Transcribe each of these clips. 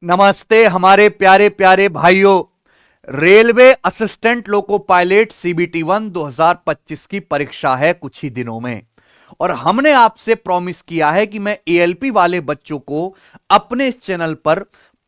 नमस्ते हमारे प्यारे प्यारे भाइयों। Railway assistant loco pilot CBT 1 2025 की परीक्षा है कुछ ही दिनों में। और हमने आपसे प्रॉमिस किया है कि मैं एएलपी वाले बच्चों को अपने इस चैनल पर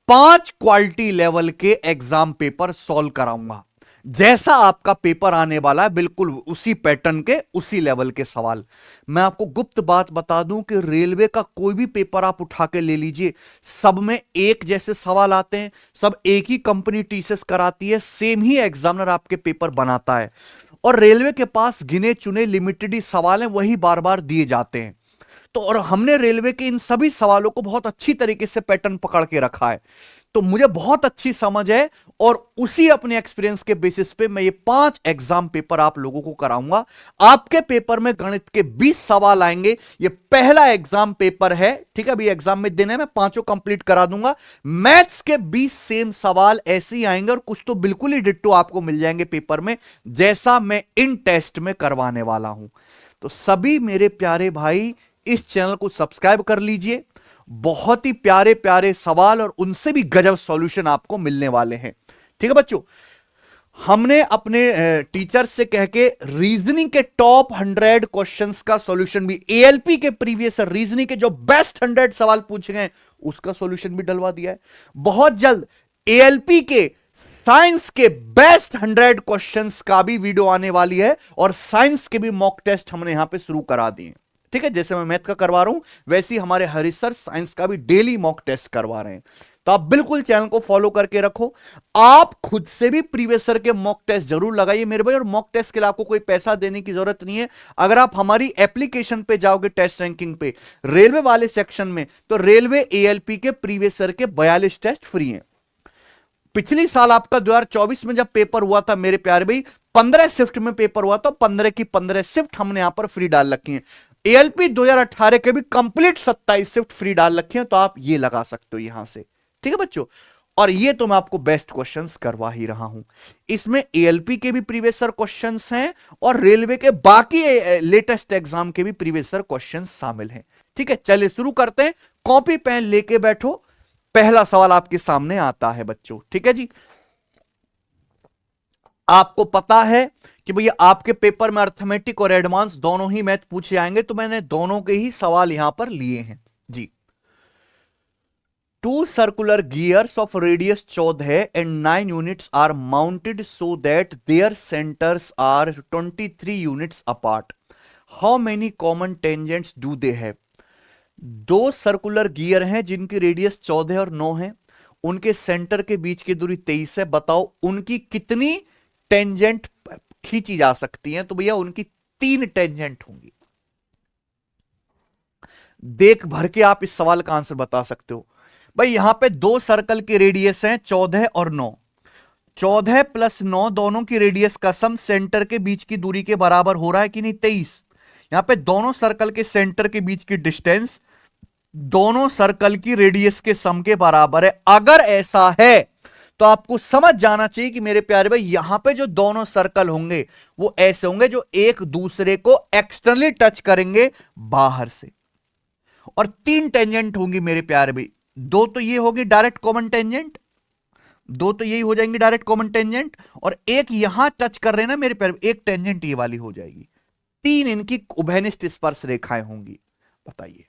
5 क्वालिटी लेवल के एग्जाम पेपर सॉल्व कराऊंगा। जैसा आपका पेपर आने वाला है बिल्कुल उसी पैटर्न के उसी लेवल के सवाल। मैं आपको गुप्त बात बता दूं कि रेलवे का कोई भी पेपर आप उठा के ले लीजिए, सब में एक जैसे सवाल आते हैं। सब एक ही कंपनी टीसीएस कराती है, सेम ही एग्जामिनर आपके पेपर बनाता है। और रेलवे के पास गिने चुने लिमिटेड ही सवाल हैं, वही बार बार दिए जाते हैं। तो और हमने रेलवे के इन सभी सवालों को बहुत अच्छी तरीके से पैटर्न पकड़ के रखा है। तो मुझे बहुत अच्छी समझ है और उसी अपने एक्सपीरियंस के बेसिस पे मैं ये 5 एग्जाम पेपर आप लोगों को कराऊंगा। आपके पेपर में गणित के 20 सवाल आएंगे। ये पहला एग्जाम पेपर है, ठीक है। अभी एग्जाम में दिन है, मैं पांचों कंप्लीट करा दूंगा। मैथ्स के 20 सेम सवाल ऐसे ही आएंगे और कुछ तो बिल्कुल ही डिट्टो आपको मिल जाएंगे पेपर में, जैसा मैं इन टेस्ट में करवाने वाला हूं। तो सभी मेरे प्यारे भाई इस चैनल को सब्सक्राइब कर लीजिए। बहुत ही प्यारे प्यारे सवाल और उनसे भी गजब सॉल्यूशन आपको मिलने वाले हैं, ठीक है बच्चों। हमने अपने टीचर से कह के रीजनिंग के टॉप 100 क्वेश्चंस का सॉल्यूशन भी, एएलपी के प्रीवियस रीजनिंग के जो बेस्ट 100 सवाल पूछे गए उसका सॉल्यूशन भी डलवा दिया है। बहुत जल्द एएलपी के साइंस के बेस्ट 100 क्वेश्चंस का भी वीडियो आने वाली है और साइंस के भी मॉक टेस्ट हमने यहां पे शुरू करा दिए, ठीक है। जैसे मैं मैथ का करवा रहा हूं वैसे ही हमारे हरीश सर साइंस का भी डेली मॉक टेस्ट करवा रहे हैं। तो आप बिल्कुल चैनल को फॉलो करके रखो। आप खुद से भी प्रीवियस ईयर के मॉक टेस्ट जरूर लगाइए मेरे भाई। और मॉक टेस्ट के लिए आपको कोई पैसा देने की जरूरत नहीं है। अगर आप हमारी एप्लीकेशन पे जाओगे टेस्ट रैंकिंग पे रेलवे वाले सेक्शन में, तो रेलवे एएलपी के प्रीवियस ईयर के 42 टेस्ट फ्री हैं। पिछली साल आपका 2024 में जब पेपर हुआ था मेरे प्यारे भाई, 15 शिफ्ट में पेपर हुआ था, 15 की 15 शिफ्ट हमने यहां पर फ्री डाल रखी है। एएलपी 2018 के भी कंप्लीट 27 शिफ्ट फ्री डाल रखे हैं, तो आप ये लगा सकते हो यहां से, ठीक है बच्चों। और ये तो मैं आपको बेस्ट क्वेश्चंस करवा ही रहा हूं। इसमें एएलपी के भी प्रीवियस ईयर क्वेश्चंस हैं और रेलवे के बाकी लेटेस्ट एग्जाम के भी प्रीवियस ईयर क्वेश्चंस शामिल हैं, ठीक है। चलिए शुरू करते हैं। कॉपी पेन लेके बैठो। पहला सवाल आपके सामने आता है बच्चों, ठीक है जी। आपको पता है कि भैया आपके पेपर में अर्थमेटिक और एडवांस दोनों ही मैथ पूछे आएंगे, तो मैंने दोनों के ही सवाल यहां पर लिए हैं जी। Two circular gears of radius 14 and 9 units are mounted so that their centers are 23 units apart. How many common tangents do they have? दो सर्कुलर गियर हैं जिनकी रेडियस 14 और 9 है, उनके सेंटर के बीच की दूरी 23 है। बताओ उनकी कितनी टेंजेंट खींची जा सकती हैं? तो भैया उनकी 3 टेंजेंट होंगी। देख भर के आप इस सवाल का आंसर बता सकते हो। भाई यहां पे दो सर्कल की रेडियस है 14 और 9। 14 प्लस 9 दोनों की रेडियस का सम सेंटर के बीच की दूरी के बराबर हो रहा है कि नहीं? 23। यहां पे दोनों सर्कल के सेंटर के बीच की डिस्टेंस दोनों सर्कल की रेडियस के सम के बराबर है। अगर ऐसा है तो आपको समझ जाना चाहिए कि मेरे प्यारे भाई यहां पे जो दोनों सर्कल होंगे वो ऐसे होंगे जो एक दूसरे को एक्सटर्नली टच करेंगे बाहर से। और 3 टेंजेंट होंगी मेरे प्यारे भाई। दो तो ये होगी डायरेक्ट कॉमन टेंजेंट, दो तो यही हो जाएंगे डायरेक्ट कॉमन टेंजेंट, और एक यहां टच कर रहे हैं ना मेरे प्यारे, एक टेंजेंट ये वाली हो जाएगी। 3 इनकी उभयनिष्ठ स्पर्श रेखाएं होंगी। बताइए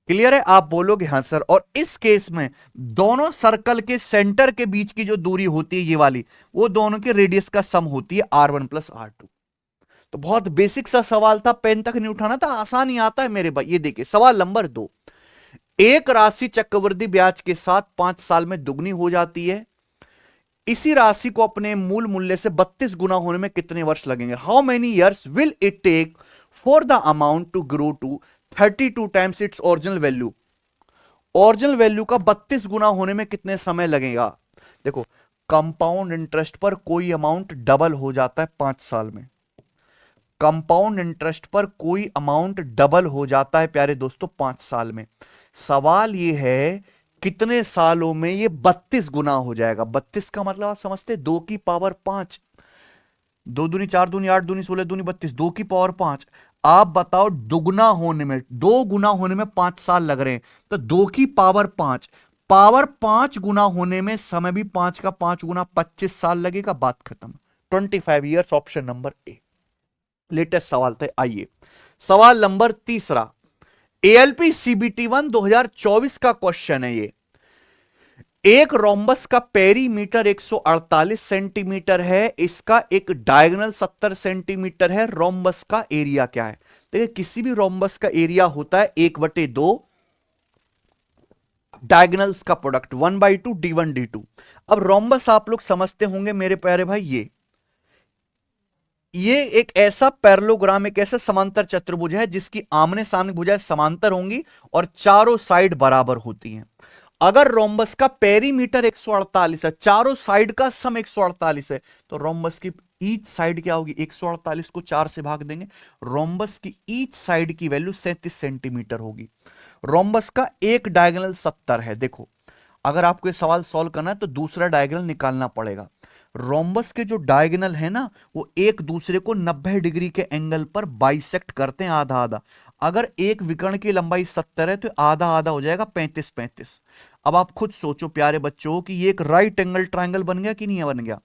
क्लियर है? आप बोलोगे हां सर। और इस केस में दोनों सर्कल के सेंटर के बीच की जो दूरी होती है ये वाली, वो दोनों के रेडियस का सम होती है R1 प्लस R2। तो बहुत बेसिक सा सवाल था, पेन तक नहीं उठाना था, आसान ही आता है मेरे भाई। ये देखिए सवाल नंबर 2। एक राशि चक्रवृद्धि ब्याज के साथ 5 साल में दुगनी हो जाती है। इसी राशि को अपने मूल मूल्य से 32 गुना होने में कितने वर्ष लगेंगे? How many years will it take for the amount to grow to 32 times its original value? Original value का 32 गुना होने में कितने समय लगेगा? देखो कंपाउंड इंटरेस्ट पर कोई अमाउंट डबल हो जाता है 5 साल में। कंपाउंड इंटरेस्ट पर कोई अमाउंट डबल हो जाता है प्यारे दोस्तों 5 साल में। सवाल यह है कितने सालों में ये 32 गुना हो जाएगा? 32 का मतलब आप समझते, 2 की पावर 5, 2 दूनी 4 दूनी 8 दूनी 16 दूनी 32, 2 की पावर 5। आप बताओ दुगना होने में, 2 गुना होने में 5 साल लग रहे हैं, तो 2 की पावर 5, पावर 5 गुना होने में समय भी 5 का 5 गुना 25 साल लगेगा, बात खत्म। 25 years, option number A. Latest सवाल थे। आइए सवाल नंबर तीसरा, एएलपी सीबीटी 1 2024 का क्वेश्चन है ये। एक रोम्बस का पेरीमीटर 148 सेंटीमीटर है, इसका एक डायगोनल 70 सेंटीमीटर है। रोम्बस का एरिया क्या है? देखिए किसी भी रोम्बस का एरिया होता है 1/2 डायगोनल्स का प्रोडक्ट, 1/2 d1 d2। अब रोम्बस आप लोग समझते होंगे मेरे प्यारे भाई, ये एक ऐसा पैरेललोग्राम, एक ऐसा समांतर चतुर्भुज है जिसकी आमने सामने भुजाएं समांतर होंगी और चारों साइड बराबर होती हैं। अगर रोम्बस का पेरीमीटर 148 है, चारों साइड का सम 148 है, तो रोम्बस की ईच साइड क्या होगी? 148 को 4 से भाग देंगे, रोम्बस की ईच साइड की वैल्यू 37 सेंटीमीटर होगी। रोम्बस का एक डायगोनल 70 है। देखो अगर आपको ये सवाल सॉल्व करना है तो दूसरा डायगोनल निकालना पड़ेगा। रोम्बस के जो डायगोनल है ना, वो एक दूसरे को 90 डिग्री के एंगल पर बाइसेक्ट करते हैं, आधा आधा। अगर एक विकर्ण की लंबाई 70 है तो आधा आधा हो जाएगा 35-35। अब आप खुद सोचो प्यारे बच्चों कि ये एक राइट एंगल ट्रायंगल बन गया कि नहीं बन गया?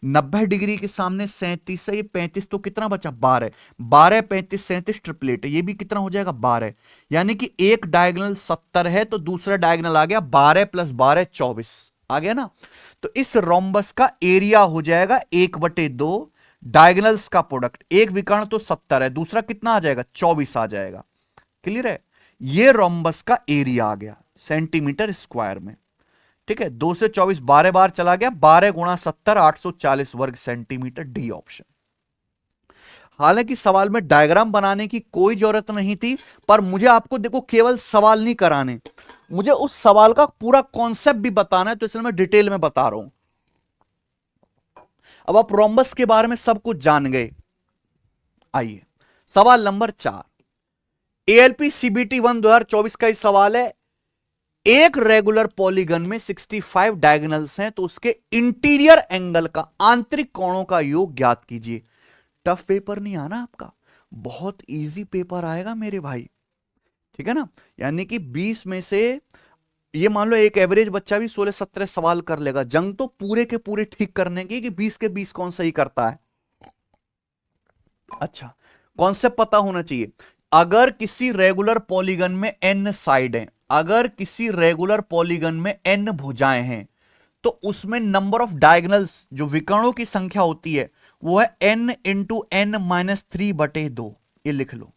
90 डिग्री के सामने 37 है, ये 35 तो कितना बचा? 12। 12 35 37 ट्रिपलेट है, ये भी कितना हो जाएगा? 12। यानी कि एक डायगोनल 70 है तो दूसरा डायगोनल आ गया 12 + 12 24 आ गया ना। तो इस रोम्बस का एरिया हो जाएगा 1/2 डायगोनल्स का प्रोडक्ट। एक विकर्ण तो 70 है, दूसरा कितना आ जाएगा? 24 आ जाएगा। क्लियर है? ये रोम्बस का एरिया आ गया सेंटीमीटर स्क्वायर में। ठीक है, 2 से 24 12 बार चला गया, 12 × 70 840 वर्ग सेंटीमीटर, डी ऑप्शन। हालांकि सवाल में डायग्राम बनाने की कोई जरूरत नहीं थी, पर मुझे आपको देखो केवल सवाल नहीं कराने, मुझे उस सवाल का पूरा कॉन्सेप्ट भी बताना है, तो इसलिए मैं डिटेल में बता रहा हूं। अब आप रोम्बस के बारे में सब कुछ जान गए। आइए सवाल नंबर 4, एएलपी सीबीटी 1 2024 का ही सवाल है। एक रेगुलर पॉलीगन में 65 डायगोनल्स हैं, तो उसके इंटीरियर एंगल का, आंतरिक कोणों का योग ज्ञात कीजिए। टफ पेपर नहीं आना आपका, बहुत इजी पेपर आएगा मेरे भाई। ठीक है ना? यानी कि 20 में से ये मान लो एक एवरेज बच्चा भी 16-17 सवाल कर लेगा। जंग तो पूरे के पूरे ठीक करने की कि 20 के 20 कौन सही करता है। अच्छा, कॉन्सेप्ट पता होना चाहिए। अगर किसी रेगुलर पॉलीगन में n साइड है, अगर किसी रेगुलर पॉलीगन में n भुजाएं हैं, तो उसमें नंबर ऑफ डायगोनल्स, जो विकर्णों की संख्या होती है, वो है n × n - 3/2। ये लिख लो।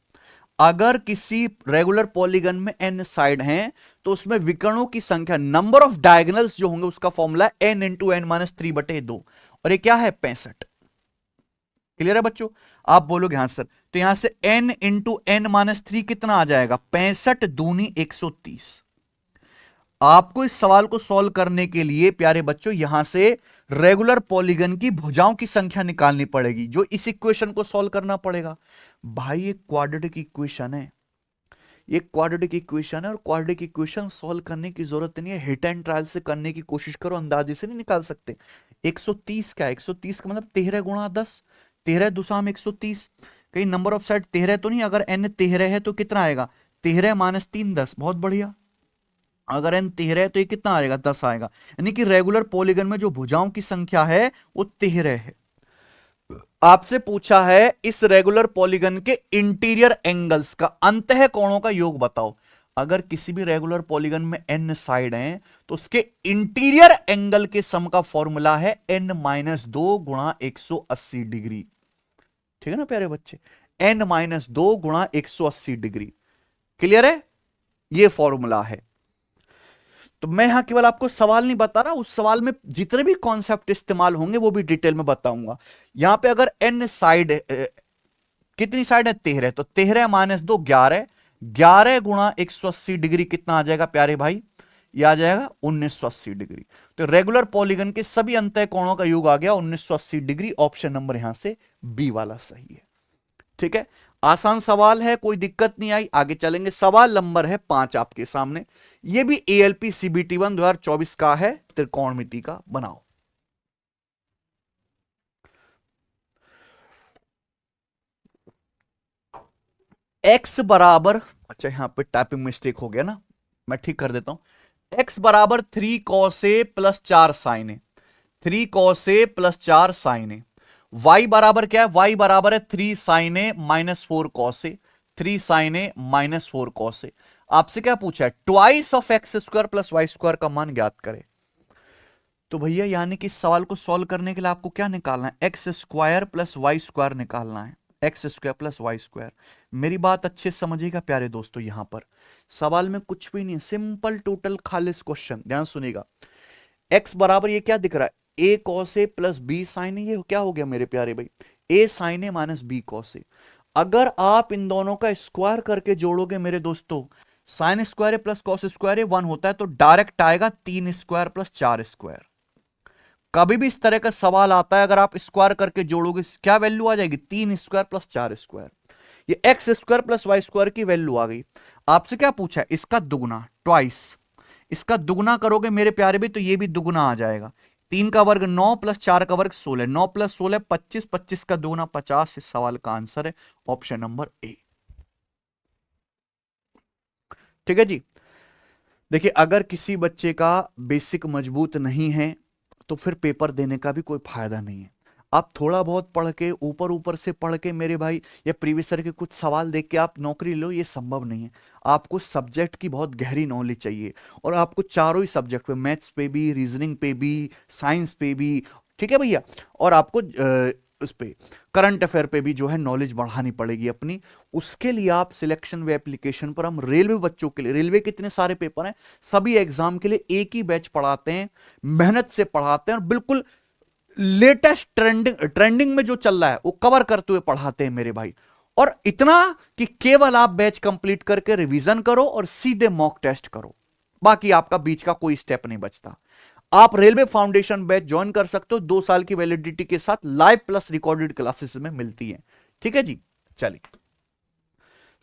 अगर किसी रेगुलर पॉलीगन में n साइड हैं, तो उसमें विकर्णों की संख्या, नंबर ऑफ डायगोनल्स जो होंगे, उसका फॉर्मूला है n × n - 3/2, और ये क्या है? 65। क्लियर है बच्चों? आप बोलोगे हाँ सर, तो यहां से n × n - 3 कितना आ जाएगा? 65 दूनी 130। आपको इस सवाल को सॉल्व करने के लिए प्यारे बच्चों यहां से रेगुलर पॉलीगन की भुजाओं की संख्या निकालनी पड़ेगी, जो इस इक्वेशन को सॉल्व करना पड़ेगा। भाई ये क्वाड्रेटिक इक्वेशन है, ये क्वाड्रेटिक इक्वेशन है, और क्वाड्रेटिक इक्वेशन सॉल्व करने की जरूरत नहीं है, हिट एंड ट्रायल से करने की कोशिश करो, अंदाजे से नहीं निकाल सकते। 130 क्या है? 130 का मतलब 13 × 10, 13 दूसरा 130। कहीं नंबर ऑफ साइड 13 तो नहीं? अगर n 13 है तो कितना आएगा? 13 - 3 10। बहुत बढ़िया। अगर n 13 है तो ये कितना आएगा? 10 आएगा। यानी कि रेगुलर पॉलीगन में जो भुजाओं की संख्या है वो 13 है। आपसे पूछा है इस रेगुलर पॉलीगन के इंटीरियर एंगल्स का, अंतः कोणों का योग बताओ। अगर किसी भी रेगुलर पॉलीगन में n साइड हैं, तो उसके इंटीरियर एंगल के सम का फॉर्मूला है n - 2 × 180 डिग्री। ठीक है ना प्यारे बच्चे? n - 2 × 180 degree. क्लियर है? यह फॉर्मूला है। तो मैं यहां केवल आपको सवाल नहीं बता रहा, उस सवाल में जितने भी कॉन्सेप्ट इस्तेमाल होंगे वो भी डिटेल में बताऊंगा। यहां पे अगर n साइड, कितनी साइड है? 13, तो 13 - 2 11, 11 × 180 डिग्री कितना आ जाएगा प्यारे भाई? यह आ जाएगा 1980 डिग्री। तो रेगुलर पॉलीगन के सभी अंतः कोणों का योग आ गया 1980 डिग्री। ऑप्शन नंबर यहां से बी वाला सही है। ठीक है, आसान सवाल है, कोई दिक्कत नहीं आई। आगे चलेंगे, सवाल नंबर है 5 आपके सामने। यह भी एएलपी सीबीटी 1 2024 का है, त्रिकोणमिति का। बनाओ। x बराबर, अच्छा यहां पे टाइपिंग मिस्टेक हो गया ना, मैं ठीक कर देता हूं। x बराबर 3 cos A plus 4 sin A, 3 cos A plus 4 sin A। y बराबर क्या है, y बराबर है 3 sin A minus 4 cos A, 3 sin A minus 4 cos A। आपसे क्या पूछा है, twice of x square plus y square का मान ज्ञात करें। तो भैया यानी कि इस सवाल को सॉल्व करने के लिए आपको क्या निकालना है, x square plus y square निकालना है, x square plus y square. मेरी बात अच्छे से समझिएगा प्यारे दोस्तों, यहां पर सवाल में कुछ भी नहीं है, सिंपल टोटल खालिस क्वेश्चन, ध्यान सुनिएगा। एक्स बराबर ये क्या दिख रहा है, ए cos A plus B sign ए, ये क्या हो गया मेरे प्यारे भाई, ए sign A minus B cos A. अगर आप इन दोनों का स्क्वायर करके जोड़ोगे मेरे दोस्तों, साइन स्क्वायर ए प्लस कॉस स्क्वायर ए 1 होता है, तो डायरेक्ट आएगा 3 स्क्वायर प्लस 4 स्क्वायर। कभी भी इस तरह का सवाल आता है, अगर आप स्क्वायर करके जोड़ोगे क्या वैल्यू आ जाएगी, 3 स्क्वायर प्लस 4 स्क्वायर। ये x square plus y square की वैल्यू आ गई। आपसे क्या पूछा है, इसका दुगना, ट्वाइस, इसका दुगना करोगे मेरे प्यारे भी तो ये भी दुगना आ जाएगा। 3 का वर्ग 9 प्लस 4 का वर्ग 16, 9 प्लस 16 25, 25 का दुगना 50। इस सवाल का आंसर है ऑप्शन नंबर ए। ठीक है जी। देखिए अगर किसी बच्चे का बेसिक मजबूत नहीं है तो फिर पेपर देने का भी कोई फायदा नहीं है। आप थोड़ा बहुत पढ़ के ऊपर ऊपर से पढ़ के मेरे भाई या प्रीवियस ईयर के कुछ सवाल देख के आप नौकरी लो, ये संभव नहीं है। आपको सब्जेक्ट की बहुत गहरी नॉलेज चाहिए, और आपको चारों ही सब्जेक्ट पे, मैथ्स पे भी, रीजनिंग पे भी, साइंस पे भी, ठीक है भैया, और आपको उस पे करंट अफेयर पे भी जो है नॉलेज बढ़ानी पड़ेगी अपनी। उसके लिए आप सिलेक्शन वे एप्लीकेशन पर, हम रेलवे बच्चों के लिए, रेलवे के इतने सारे पेपर हैं, सभी एग्जाम के लिए एक ही बैच पढ़ाते हैं, मेहनत से पढ़ाते हैं, और बिल्कुल लेटेस्ट ट्रेंडिंग में जो चल रहा है वो कवर करते हुए पढ़ाते हैं मेरे भाई। और इतना कि केवल आप बैच कंप्लीट करके रिवीजन करो और सीधे मॉक टेस्ट करो, बाकी आपका बीच का कोई स्टेप नहीं बचता। आप रेलवे फाउंडेशन बैच ज्वाइन कर सकते हो, 2 साल की वैलिडिटी के साथ, लाइव प्लस रिकॉर्डेड क्लासेस में मिलती है। ठीक है जी, चलिए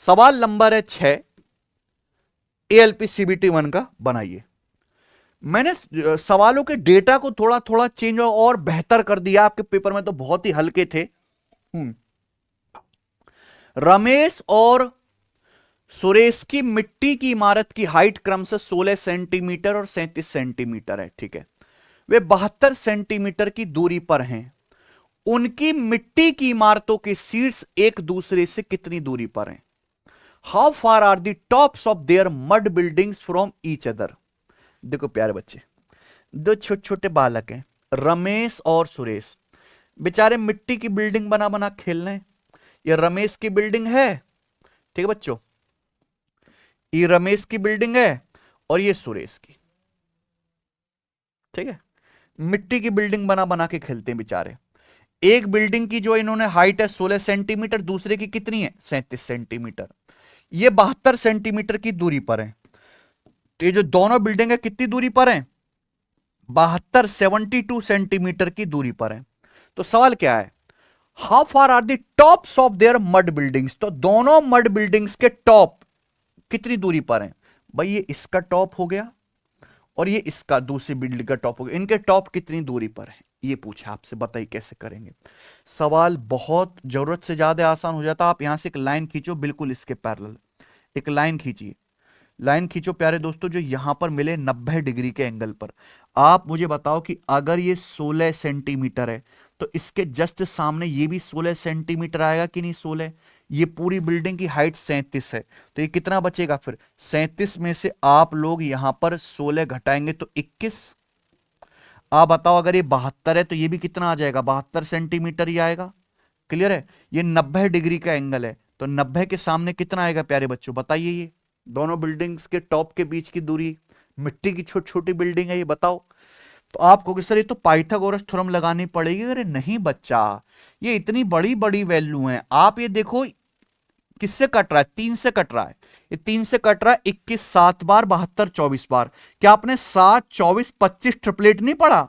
सवाल नंबर है 6, एएलपी सीबीटी 1 का बनाइए। मैंने सवालों के डेटा को थोड़ा थोड़ा चेंज और बेहतर कर दिया, आपके पेपर में तो बहुत ही हल्के थे। रमेश और सुरेश की मिट्टी की इमारत की हाइट क्रमशः 16 सेंटीमीटर और 37 सेंटीमीटर है, ठीक है। वे 72 सेंटीमीटर की दूरी पर हैं। उनकी मिट्टी की इमारतों के शीर्ष एक दूसरे से कितनी दूरी पर हैं? How far are the tops of their mud buildings from each other? देखो प्यारे बच्चे, दो छोटे छोटे बालक हैं, रमेश और सुरेश, बेचारे मिट्टी की बिल्डिंग बना बना खेल रहे हैं। ये रमेश की बिल्डिंग है, ठीक है बच्चों, ये रमेश की बिल्डिंग है और ये सुरेश की, ठीक है। मिट्टी की बिल्डिंग बना बना के खेलते हैं बेचारे। एक बिल्डिंग की जो इन्होंने हाइट है 16 सेंटीमीटर, दूसरे की कितनी है 37 सेंटीमीटर। ये 72 सेंटीमीटर की दूरी पर है। तो ये जो दोनों बिल्डिंग है कितनी दूरी पर है, 72, 72 सेंटीमीटर की दूरी पर है। तो सवाल क्या है, how far are the tops of their mud buildings? तो दोनों मड बिल्डिंग्स के टॉप कितनी दूरी पर हैं? भाई ये इसका टॉप हो गया और ये इसका दूसरी बिल्डिंग का टॉप हो गया, इनके टॉप कितनी दूरी पर है, ये पूछा आपसे, बताइए कैसे करेंगे। सवाल बहुत जरूरत से ज्यादा आसान हो जाता। आप यहां से एक लाइन खींचो, बिल्कुल इसके पैरेलल एक लाइन खींचिए, लाइन खींचो प्यारे दोस्तों, जो यहां पर मिले 90 डिग्री के एंगल पर। आप मुझे बताओ कि अगर ये 16 सेंटीमीटर है तो इसके जस्ट सामने ये भी 16 सेंटीमीटर आएगा कि नहीं? 16, ये पूरी बिल्डिंग की हाइट 37 है, तो ये कितना बचेगा फिर? 37 में से आप लोग यहां पर 16 घटाएंगे तो 21। आप बताओ अगर ये 72 है तो ये भी कितना आ जाएगा, 72 सेंटीमीटर ही आएगा। क्लियर है? ये 90 डिग्री का एंगल है, तो 90 के सामने कितना आएगा प्यारे बच्चों, बताइए। ये दोनों बिल्डिंग्स के टॉप के बीच की दूरी, मिट्टी की छोटी छोटी बिल्डिंग है, ये बताओ। तो आप कहोगे सर ये तो पाइथागोरस थ्योरम लगानी पड़ेगी। अरे नहीं बच्चा, ये इतनी बड़ी बड़ी वैल्यू है। आप ये देखो किससे कट रहा है, 3 से कट रहा है, ये 3 से कट रहा है। 21 7 बार, 72 24 बार। क्या आपने 7 24 25 ट्रिपलेट नहीं पढ़ा?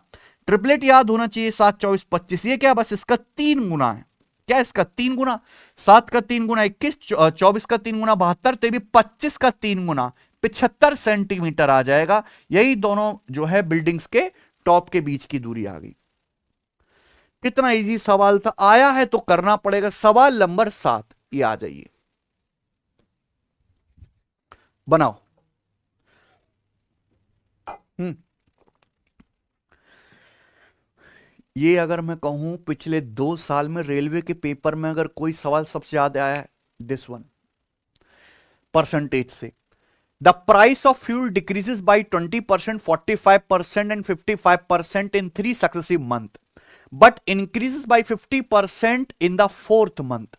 ट्रिपलेट याद होना चाहिए, 7 24 25। ये क्या, बस इसका 3 गुना है। क्या इसका 3 गुना? 7 का 3 गुना 21, 24 का 3 गुना 72, तो ये भी 25 का 3 गुना 75 सेंटीमीटर आ जाएगा। यही दोनों जो है बिल्डिंग्स के टॉप के बीच की दूरी आ गई। कितना इजी सवाल था, आया है तो करना पड़ेगा। सवाल नंबर 7, ये आ जाइए, बनाओ। हम्म ये अगर मैं कहूं पिछले 2 साल में रेलवे के पेपर में अगर कोई सवाल सबसे ज्यादा आया है, दिस वन, परसेंटेज से। The price of fuel decreases by 20%, 45% and 55% in 3 successive month, but increases by 50% in the 4th month.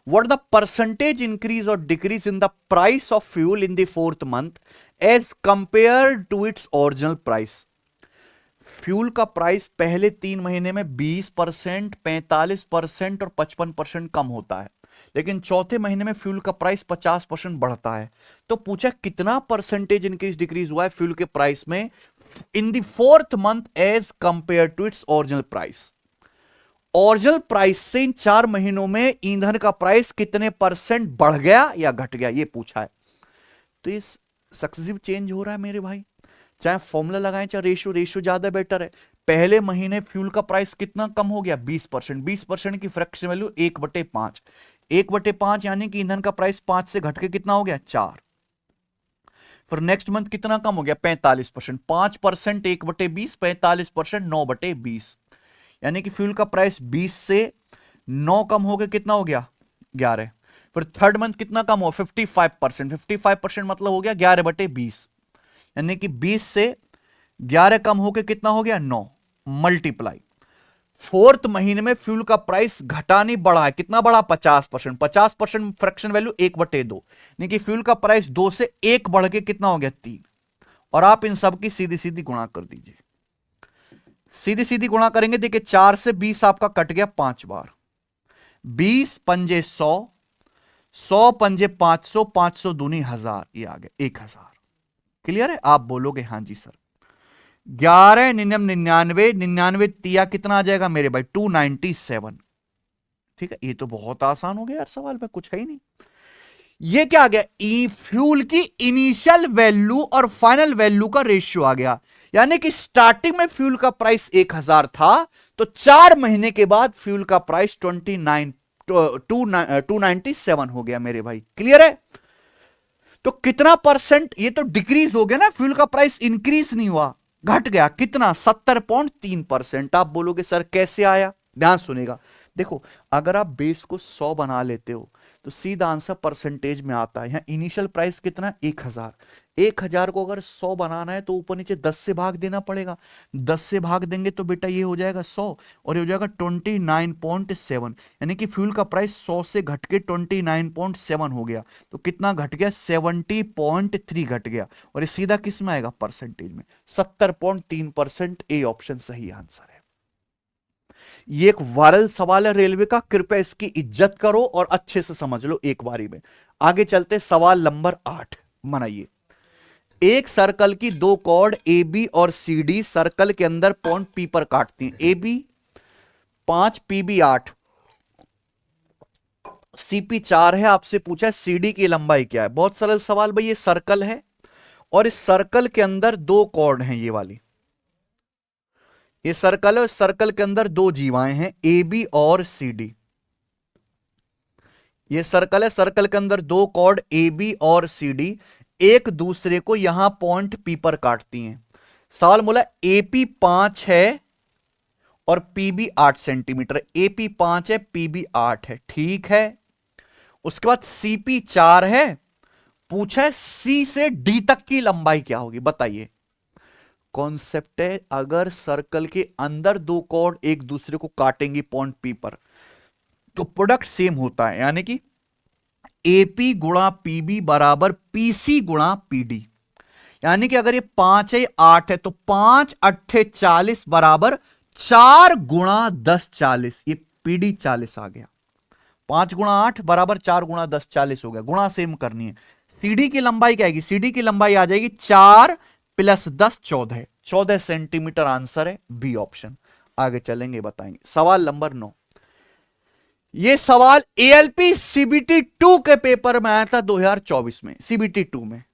What the percentage increase or decrease in the price of fuel in the 4th month as compared to its original price? Fuel का price पहले 3 महीने में 20%, 45% और 55% कम होता है, लेकिन चौथे महीने में फ्यूल का प्राइस 50% बढ़ता है। तो पूछा कितना परसेंटेज इंक्रीज डिक्रीज हुआ है फ्यूल के प्राइस में in the 4th month as compared to its original price. Original price से इन 4 महीनों में ईंधन का प्राइस कितने परसेंट बढ़ गया या घट गया, ये पूछा है। तो ये सक्सेसिव चेंज हो रहा है मेरे भाई, चाहे फॉर्मूला लगाएं चाहे रेशियो ज्यादा बेटर है। पहले महीने फ्यूल का प्राइस कितना कम हो गया, 20%। 20% की फ्रैक्शन वैल्यू 1/5, 1/5 यानी कि ईंधन का प्राइस 5 से घट के कितना हो गया, 4। फिर नेक्स्ट मंथ कितना कम हो गया, 45%। 5% 1/20, 45% 9/20, यानी कि फ्यूल का प्राइस 20 से 9 कम हो गया, कितना हो गया, 11। फिर थर्ड मंथ कितना कम हो, 55%। 55% मतलब हो गया 11/20, यानी कि 20 से 11 कम होकर कितना हो गया, 9 मल्टीप्लाई। 4th महीने में फ्यूल का प्राइस घटा नहीं बढ़ा है, कितना बढ़ा, 50%। 50% फ्रैक्शन वैल्यू 1/2, यानी कि फ्यूल का प्राइस 2 से 1 बढ़ के कितना हो गया, 3। और आप इन सब की सीधी सीधी गुणा कर दीजिए, सीधी सीधी गुणा करेंगे, देखिए 4 से 20 आपका कट गया 5 बार, 20 पंजे 100, 100 पंजे 500, 500 दूनी 1000, ये आ गया 1000। क्लियर है, आप बोलोगे हाँ जी सर। 11 निन्यम 99, 99 तिया कितना आ जाएगा मेरे भाई, 297। ठीक है, ये तो बहुत आसान हो गया यार, सवाल में कुछ है ही नहीं। ये क्या आ गया, ई फ्यूल की इनिशियल वैल्यू और फाइनल वैल्यू का रेशियो आ गया, यानी कि स्टार्टिंग में फ्यूल का प्राइस 1000 था, तो 4 महीने के बाद फ्यूल का प्राइस 297 हो गया मेरे भाई। क्लियर है, तो कितना परसेंट, ये तो डिक्रीज हो गया ना, फ्यूल का प्राइस इंक्रीज नहीं हुआ, घट गया, कितना, 70.3%। आप बोलोगे सर कैसे आया, ध्यान सुनेगा। देखो अगर आप बेस को 100 बना लेते हो तो सीधा आंसर परसेंटेज में आता है। यहां इनिशियल प्राइस कितना, 1000। 1000 को अगर 100 बनाना है तो ऊपर नीचे 10 से भाग देना पड़ेगा, 10 से भाग देंगे तो बेटा ये हो जाएगा 100 और ये हो जाएगा 29.7, यानी कि फ्यूल का प्राइस 100 से घट के 29.7 हो गया। तो कितना घट गया, 70.3 घट गया, और ये सीधा किस में आएगा, परसेंटेज में, 70.3%। ए ऑप्शन सही आंसर है। ये एक वायरल सवाल है रेलवे का, कृपया इसकी इज्जत करो और अच्छे से समझ लो एक बारी में। आगे चलते, सवाल नंबर 8 बनाइए। एक सर्कल की 2 कॉर्ड ए बी और सी डी सर्कल के अंदर पॉइंट पी पर काटती हैं। A B 5, P B 8, C P 4 है। आपसे पूछा है सी डी की लंबाई क्या है। बहुत सरल सवाल भाई, ये सर्कल है और इस सर्कल के अंदर 2 कॉर्ड हैं, ये वाली, ये सर्कल है, सर्कल के अंदर 2 जीवाएं हैं, ए बी और सी डी। ये सर्कल है, सर्कल के अंदर 2 कॉर्ड ए बी और सी डी एक दूसरे को यहां पॉइंट पी पर काटती हैं। सवाल बोला एपी 5 है और पीबी 8 सेंटीमीटर। एपी 5 है, पीबी 8 है, ठीक है। उसके बाद सीपी 4 है, पूछा है सी से डी तक की लंबाई क्या होगी, बताइए। कॉन्सेप्ट है, अगर सर्कल के अंदर 2 कॉर्ड एक दूसरे को काटेंगे पॉइंट पी पर तो प्रोडक्ट सेम होता है, यानी कि एपी गुणा पीबी बराबर पीसी गुणा पीडी। यानी कि अगर ये 5 है 8 है तो 5 8 40 बराबर 4 गुणा 10 40, ये पीडी 40 आ गया। 5 गुणा 8 बराबर 4 गुणा 10 40 हो गया। गुणा सेम करनी है। सीडी की लंबाई क्या आएगी, सीडी की लंबाई आ जाएगी 4 + 10 14 सेंटीमीटर। आंसर है बी ऑप्शन। आगे चलेंगे, बताएंगे। सवाल नंबर 9। यह सवाल एएलपी सीबीटी 2 के पेपर में आया था 2024 में, सीबीटी 2 में।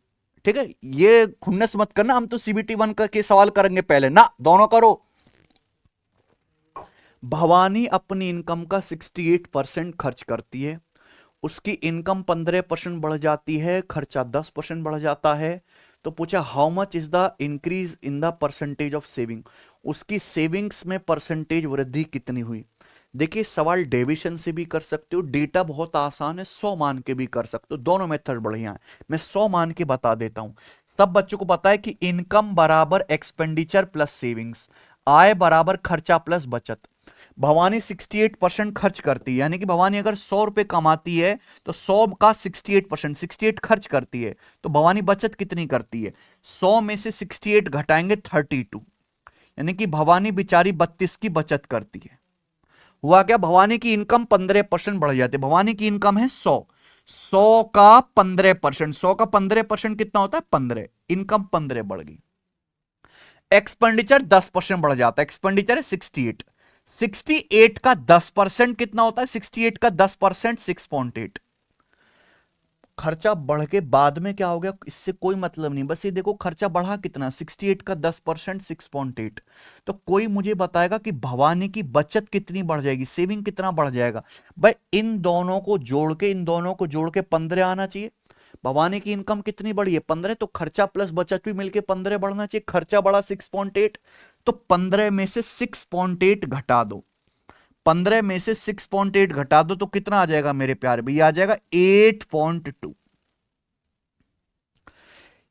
ठीक है, ये खुन्नस मत करना, हम तो सीबीटी 1 के सवाल करेंगे पहले ना, दोनों करो। भवानी अपनी इनकम का 68% खर्च करती है। उसकी इनकम 15% बढ़ जाती है, खर्चा 10% बढ़ जाता है। तो पूछा how much is the increase in the percentage of saving, उसकी सेविंग्स में परसेंटेज वृद्धि कितनी हुई। देखिए सवाल डेविशन से भी कर सकते हो, डेटा बहुत आसान है, 100 मान के भी कर सकते हो, दोनों मेथड बढ़िया है। मैं 100 मान के बता देता हूं। सब बच्चों को पता है कि इनकम बराबर एक्सपेंडिचर प्लस सेविंग्स, आय बराबर खर्चा प्लस बचत। भवानी 68% खर्च करती है, यानी कि भवानी अगर 100 रुपए कमाती है तो 100 का 68%, 68 खर्च करती है, तो भवानी बचत कितनी करती है, 100 में से 68 घटाएंगे 32, यानी कि भवानी बेचारी 32 की बचत करती है। हुआ क्या, भवानी की इनकम 15% बढ़ जाती है। भवानी की इनकम है 100, 100 का 15%, 100 का 15% कितना होता है 15, इनकम 15 बढ़ गई। एक्सपेंडिचर 10% बढ़ जाता है, एक्सपेंडिचर है 68, 68 का 10% कितना होता है, 68 का 10% 6.8। खर्चा बढ़ के बाद में क्या हो गया इससे कोई मतलब नहीं, बस ये देखो खर्चा बढ़ा कितना, 68 का 10% 6.8। तो कोई मुझे बताएगा कि भवानी की बचत कितनी बढ़ जाएगी, सेविंग कितना बढ़ जाएगा। भाई इन दोनों को जोड़ के, इन दोनों को जोड़ के 15 आना चाहिए। भवानी की इनकम कितनी बढ़ी है 15, तो खर्चा प्लस बचत भी मिलके 15 बढ़ना चाहिए। खर्चा बढ़ा 6.8, तो 15 में से 6.8 घटा दो, 15 में से 6.8 घटा दो तो कितना आ जाएगा मेरे प्यारे भैया, आ जाएगा 8.2।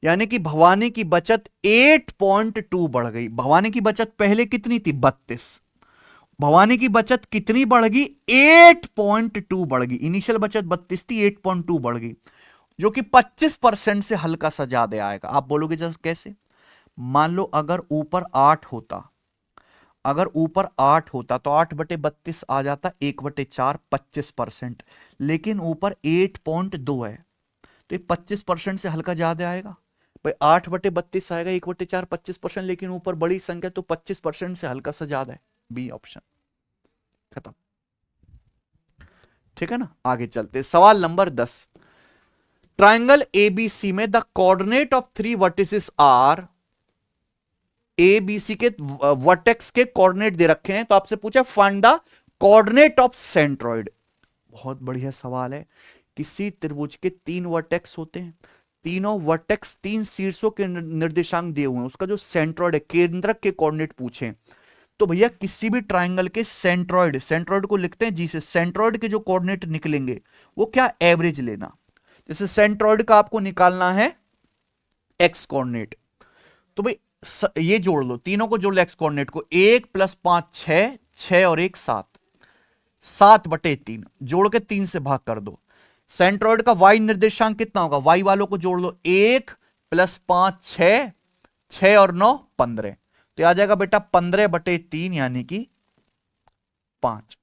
यानी कि भवानी की बचत 8.2 बढ़ गई। भवानी की बचत पहले कितनी थी 32, भवानी की बचत कितनी बढ़ गई 8.2 बढ़ गई। इनिशियल बचत 32 थी, 8.2 बढ़ गई, जो कि 25% से हल्का सा ज्यादा आएगा। आप बोलोगे जब कैसे, मान लो अगर ऊपर 8 होता, अगर ऊपर 8 होता तो 8/32 आ जाता, 1/4 25%, लेकिन ऊपर 8.2 है तो ये 25% से हल्का ज्यादा आएगा। भाई 8/32 आएगा, 1/4 25%, लेकिन ऊपर बड़ी संख्या तो 25% से हल्का सा ज्यादा है। बी ऑप्शन, खत्म। ठीक है ना, आगे चलते सवाल नंबर 10। ट्राइंगल एबीसी में the coordinate of 3 vertices are, A B C के वर्टेक्स के कोऑर्डिनेट दे रखे हैं, तो आपसे पूछा find the coordinate of centroid. बहुत बढ़िया सवाल है। किसी त्रिभुज के 3 वर्टेक्स होते हैं, तीनों वर्टेक्स 3 शीर्षों के निर्देशांक दिए हुए हैं, उसका जो सेंट्रॉइड है, केंद्रक के कोऑर्डिनेट पूछे, तो भैया किसी भी ट्राइंगल के सेंट्रॉइड, सेंट्रॉइड को लिखते हैं जी से, सेंट्रॉइड के जो कोऑर्डिनेट निकलेंगे वो क्या एवरेज लेना। जैसे सेंट्रॉइड का आपको निकालना है एक्स कोऑर्डिनेट, तो भाई ये जोड़ लो, तीनों को जोड़ लो एक्स कोऑर्डिनेट को, 1 + 5 6, 6 और 1 7, 7/3 जोड़ के 3 से भाग कर दो। सेंट्रॉइड का वाई निर्देशांक कितना होगा, वाई वालों को जोड़ लो, 1 + 5 6, 6 और 9 15, तो आ जाएगा बेटा 15/3 यानी कि 5।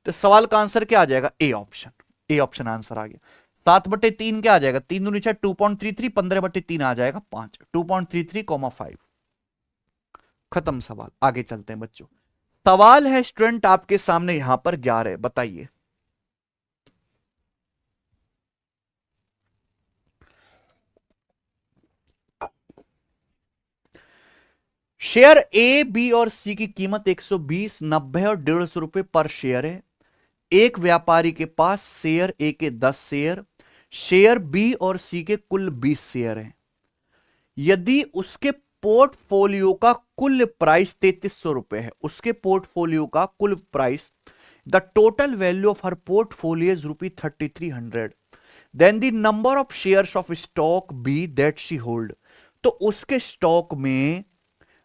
तो सवाल का आंसर क्या आ जाएगा, A option, A option answer आ गया। 7/3 क्या आ जाएगा, 3 दूनी 6 2.33, 15/3 आ जाएगा 5, 2.33, 5। खत्म सवाल, आगे चलते हैं बच्चों। सवाल है स्टूडेंट आपके सामने यहां पर 11, बताइए शेयर ए बी और सी की कीमत 120, 90 और 150 रुपए पर शेयर है। एक व्यापारी के पास शेयर ए के 10 शेयर, शेयर बी और सी के कुल 20 शेयर हैं। यदि उसके पोर्टफोलियो का कुल प्राइस 3300 रुपए है, उसके पोर्टफोलियो का कुल price, the total value of her portfolio is ₹3300, then the number of shares of stock B that she hold, तो उसके स्टॉक में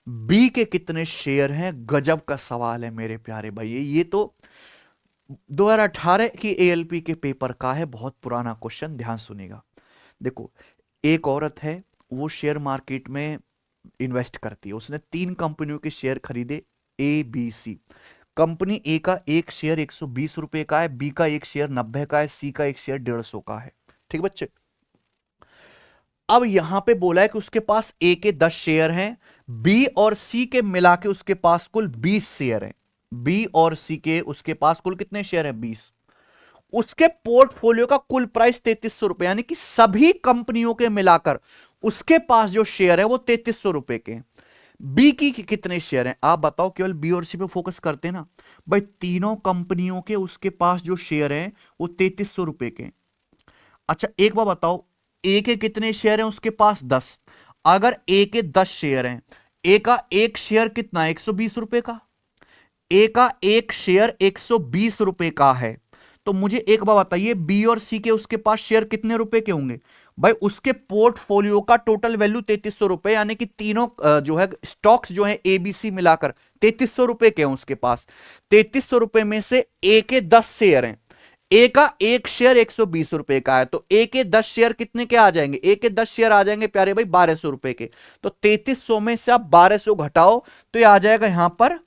बी के कितने शेयर हैं। गजब का सवाल है मेरे प्यारे भाई, ये तो 2018 की एएलपी के पेपर का है, बहुत पुराना क्वेश्चन, ध्यान सुनिएगा। देखो एक औरत है, वो शेयर मार्केट में इन्वेस्ट करती है, उसने 3 कंपनियों के शेयर खरीदे ए बी सी। कंपनी ए का एक शेयर 120 रुपए का है, बी का एक शेयर 90 का है, सी का एक शेयर 150 का है। ठीक बच्चे, अब यहां पे बोला है कि उसके पास ए के 10 शेयर हैं, बी और सी के मिला के उसके पास कुल 20 शेयर हैं। बी और सी के उसके पास कुल कितने शेयर हैं 20। उसके पोर्टफोलियो का कुल प्राइस 3300 रुपए, यानी कि सभी कंपनियों के मिलाकर उसके पास जो शेयर है वो 3300 रुपए के। बी की कितने शेयर हैं, आप बताओ, केवल बी और सी पे फोकस करते हैं ना भाई, तीनों कंपनियों के उसके पास जो शेयर हैं वो 3300 रुपए के। अच्छा एक बार बताओ, ए के कितने शेयर हैं उसके पास 10, अगर ए के 10 शेयर हैं, ए का एक शेयर कितना, 120 रुपए का, ए का एक शेयर 120 रुपए का है, तो मुझे एक बात बताइए, बी और सी के उसके पास शेयर कितने रुपए के होंगे भाई? उसके पोर्टफोलियो का टोटल वैल्यू 3300 रुपए, यानी कि तीनों जो है स्टॉक्स जो है एबीसी मिलाकर 3300 रुपए के हैं उसके पास। 3300 रुपए में से ए के 10 शेयर हैं, ए का एक शेयर 120 रुपए का है, तो ए के 10 शेयर कितने के आ जाएंगे? ए के 10 शेयर आ जाएंगे प्यारे भाई 1200 रुपए के। तो 3300 में से आप 1200 घटाओ तो ये आ जाएगा यहां पर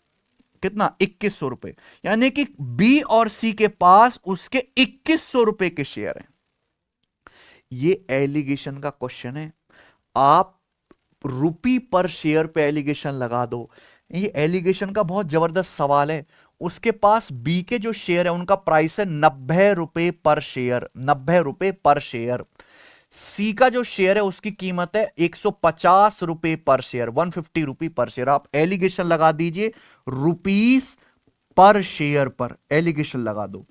कितना, 2100 रुपए। यानी कि बी और सी के पास उसके 2100 रुपए के शेयर हैं। ये एलिगेशन का क्वेश्चन है, आप रुपी पर शेयर पे एलिगेशन लगा दो। ये एलिगेशन का बहुत जबरदस्त सवाल है। उसके पास बी के जो शेयर है उनका प्राइस है 90 रुपए पर शेयर, 90 रुपए पर शेयर। सी का जो शेयर है उसकी कीमत है 150 रुपए पर शेयर, 150 रुपए पर शेयर। आप एलिगेशन लगा दीजिए रुपीस पर शेयर पर एलिगेशन लगा दो।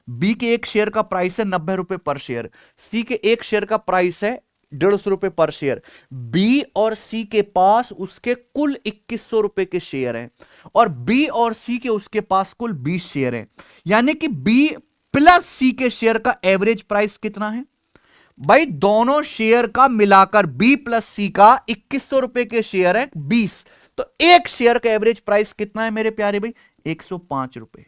बी के एक शेयर का प्राइस है 90 रुपए पर शेयर, सी के एक शेयर का प्राइस है 150 रुपए पर शेयर। बी और सी के पास उसके कुल 2100 रुपए के शेयर हैं, और बी और सी के उसके पास कुल 20 शेयर हैं। यानी कि बी प्लस सी के शेयर का एवरेज प्राइस कितना है भाई? दोनों शेयर का मिलाकर बी प्लस सी का 2100 रुपए के शेयर है 20, तो एक शेयर का एवरेज प्राइस कितना है मेरे प्यारे भाई? 105 रुपए,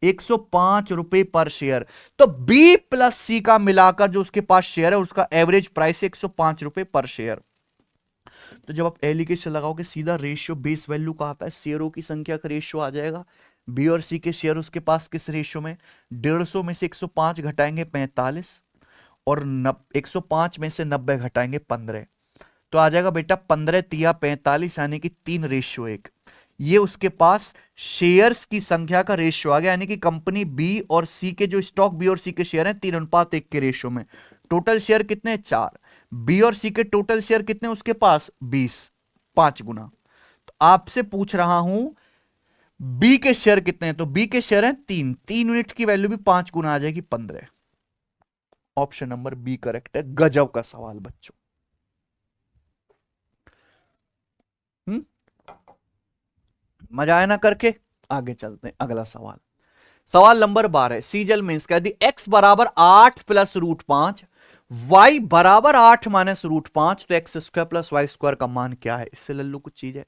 105 रुपए पर शेयर। तो बी प्लस सी का मिलाकर जो उसके पास शेयर है उसका एवरेज प्राइस 105 रुपए पर शेयर। तो जब आप एलिगेशन लगाओगे सीधा रेशियो बेस वैल्यू का आता है, शेयरों की संख्या का रेशियो आ जाएगा। बी और सी के शेयर उसके पास किस रेशियो में? 150 में से 105 घटाएंगे 45, और 105 में से 90 घटाएंगे 15, तो आ जाएगा बेटा 15 तिया 45, यानी कि 3:1। ये उसके पास शेयर्स की संख्या का रेशियो आ गया, यानी कि कंपनी बी और सी के जो स्टॉक बी और सी के शेयर हैं 3:1 के रेशियो में। टोटल शेयर कितने? 4। बी और सी के टोटल शेयर कितने उसके पास? 20, 5 गुना। तो आपसे पूछ रहा हूं बी के शेयर कितने हैं, तो बी के शेयर हैं 3 यूनिट की वैल्यू भी 5 गुना आ जाएगी 15। ऑप्शन नंबर बी करेक्ट है। गजब का सवाल बच्चों। मजा आया ना करके? आगे चलते हैं, अगला सवाल। सवाल नंबर 12 सीजल मीन्स का, यदि x बराबर 8 प्लस रूट 5, y बराबर 8 माइनस रूट 5, तो x square plus y square का मान क्या है? इससे लल्लू कुछ चीज है।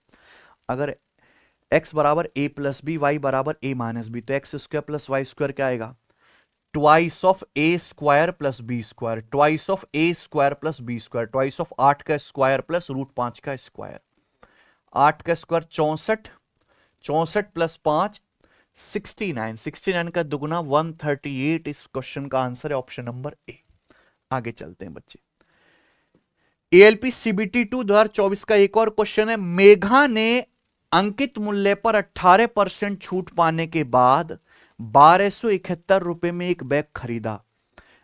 अगर x बराबर a प्लस बी, वाई बराबर a माइनस बी, तो x square plus y square क्या आएगा? Twice of a square plus b square, twice of a square plus b square, twice of 8 का स्क्वायर प्लस रूट 5 का square. 8 का square 64, 64 plus 5 69, 69 का दुगुना 138। इस क्वेश्चन का आंसर है ऑप्शन नंबर ए। आगे चलते हैं बच्चे। एएलपी सीबीटी 2 2024 का एक और क्वेश्चन है। मेघा ने अंकित मूल्य पर 18% छूट पाने के बाद 1271 रुपए में एक बैग खरीदा।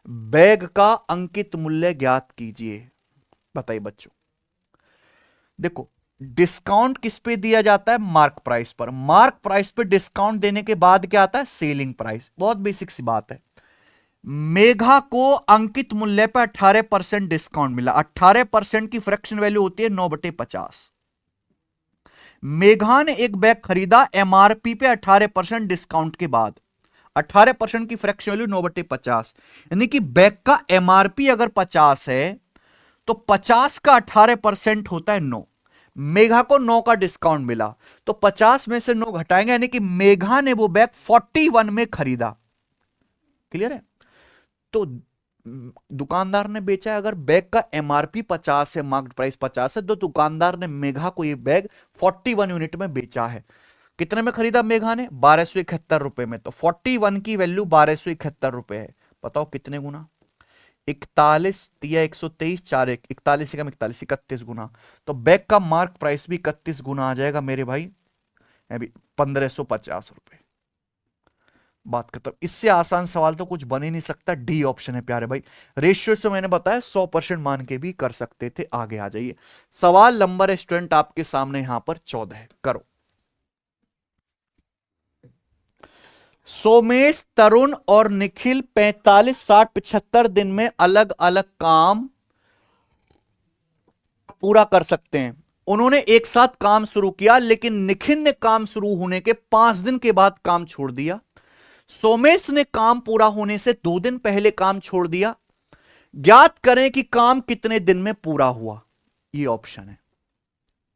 बैग का अंकित मूल्य ज्ञात कीजिए। बताइए बच्चों। देखो, डिस्काउंट किस पे दिया जाता है? मार्क प्राइस पर। मार्क प्राइस पे डिस्काउंट देने के बाद क्या आता है? Selling price. बहुत बेसिक सी बात है। मेघा को अंकित मूल्य पर 18% डिस्काउंट मिला। 18% की फ्रैक्शन वैल्यू होती है 9/50। मेघा ने एक बैग खरीदा एमआरपी पे 18% डिस्काउंट के बाद। 18% की फ्रैक्शन वैल्यू 9/50, यानी कि बैग का एमआरपी अगर 50 है तो 50 का 18% होता है 9। मेघा को 9 का डिस्काउंट मिला, तो 50 में से 9 घटाएंगे, यानी कि मेघा ने वो बैग 41 में खरीदा। क्लियर है? तो दुकानदार ने बेचा है। अगर बैग का एमआरपी 50 है, मार्केट प्राइस 50 है, तो दुकानदार ने मेघा को ये बैग 41 यूनिट में बेचा है। कितने में खरीदा मेघा ने? 1271 रुपए में। तो 41 की वैल्यू 1271 रुपए है। बताओ कितने गुना? 41 या 123, 4 41 कम 41, 31 गुना। तो बैग का मार्क प्राइस भी 31 गुना आ जाएगा मेरे भाई, अभी 1550 रुपए। बात खत्म। इससे आसान सवाल तो कुछ बन ही नहीं सकता। डी ऑप्शन है प्यारे भाई। रेशियो से मैंने बताया 100% मान के भी कर सकते थे। आगे आ जाइए। सवाल नंबर स्टूडेंट आपके सामने यहां पर 14 है, करो। सोमेश, तरुण और निखिल 45, 60, 75 दिन में अलग अलग काम पूरा कर सकते हैं। उन्होंने एक साथ काम शुरू किया, लेकिन निखिल ने काम शुरू होने के 5 दिन के बाद काम छोड़ दिया। सोमेश ने काम पूरा होने से 2 दिन पहले काम छोड़ दिया। ज्ञात करें कि काम कितने दिन में पूरा हुआ। ये ऑप्शन है।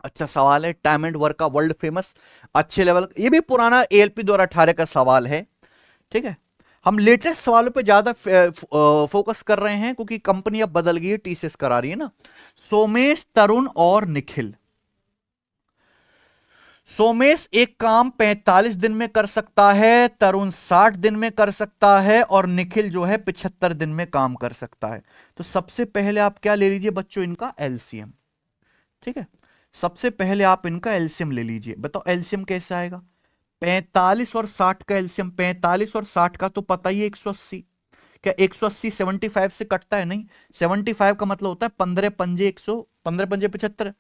अच्छा सवाल है, टाइम एंड वर्क का, वर्ल्ड फेमस, अच्छे लेवल। ये भी पुराना एएलपी 2018 का सवाल है। ठीक है, हम लेटेस्ट सवालों पे ज्यादा फोकस कर रहे हैं, क्योंकि कंपनी अब बदल गई है, टीसीएस करा रही है ना। सोमेश, तरुण और निखिल। सोमेश एक काम 45 दिन में कर सकता है, तरुण 60 दिन में कर सकता है, और निखिल जो है 75 दिन में काम कर सकता है। तो सबसे पहले आप क्या ले लीजिए बच्चों, इनका एलसीएम। ठीक है, सबसे पहले आप इनका एलसीएम ले लीजिए। बताओ एलसीएम कैसे आएगा। 45 और 60 का एलसीएम, 45 और 60 का तो पता ही है 180। क्या 180 75 से कटता है? नहीं। 75 का मतलब होता है 15 पंजे 100, 15 पंजे 75।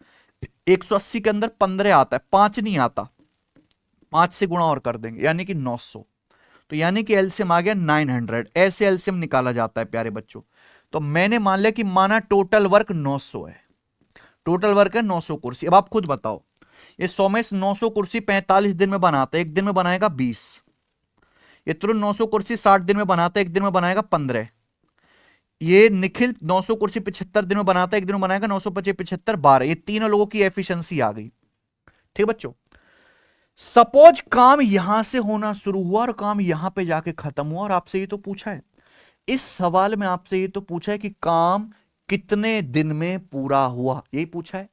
180 के अंदर 15 आता है, 5 नहीं आता। 5 से गुणा और कर देंगे, यानी कि 900। तो यानी कि एलसीएम आ गया 900। ऐसे एलसीएम निकाला जाता है प्यारे बच्चों। तो मैंने मान लिया कि माना टोटल वर्क 900 है। टोटल वर्क है 900 कुर्सी। अब आप खुद बताओ, ये सोमेश 900 कुर्सी 45 दिन में बनाता है, एक दिन में बनाएगा 20। ये तुरंत 900 कुर्सी 60 दिन में बनाता है, एक दिन में बनाएगा 15। ये निखिल 900 कुर्सी 75 दिन में बनाता है, एक दिन में बनाएगा 900 पचे 75 12। ये तीनों लोगों की एफिशिएंसी आ गई। ठीक बच्चों, सपोज काम यहां से होना शुरू हुआ और काम यहां पे जाके खत्म हुआ, और आपसे ये तो पूछा है, इस सवाल में आपसे ये तो पूछा है कि काम कितने दिन में पूरा हुआ, यही पूछा है।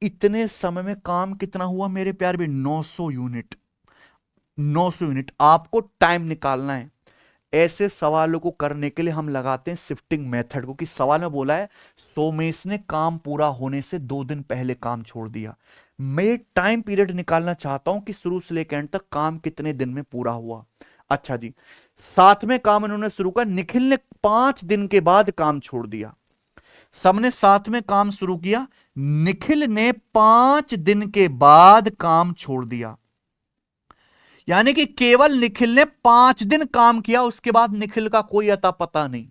इतने समय में काम कितना हुआ मेरे प्यार भी? 900 यूनिट। 900 यूनिट आपको टाइम निकालना है। ऐसे सवालों को करने के लिए हम लगाते हैं शिफ्टिंग मेथड को, कि सवाल में बोला है सोमेश ने काम पूरा होने से 2 दिन पहले काम छोड़ दिया। मैं टाइम पीरियड निकालना चाहता हूं कि शुरू से लेकर एंड तक काम कितने दिन में पूरा हुआ। अच्छा जी, 7वें काम इन्होंने शुरू किया, निखिल ने 5 दिन के बाद काम छोड़ दिया। सबने 7वें काम शुरू किया, निखिल ने 5 दिन के बाद काम छोड़ दिया। यानी कि केवल निखिल ने 5 दिन काम किया, उसके बाद निखिल का कोई अता पता नहीं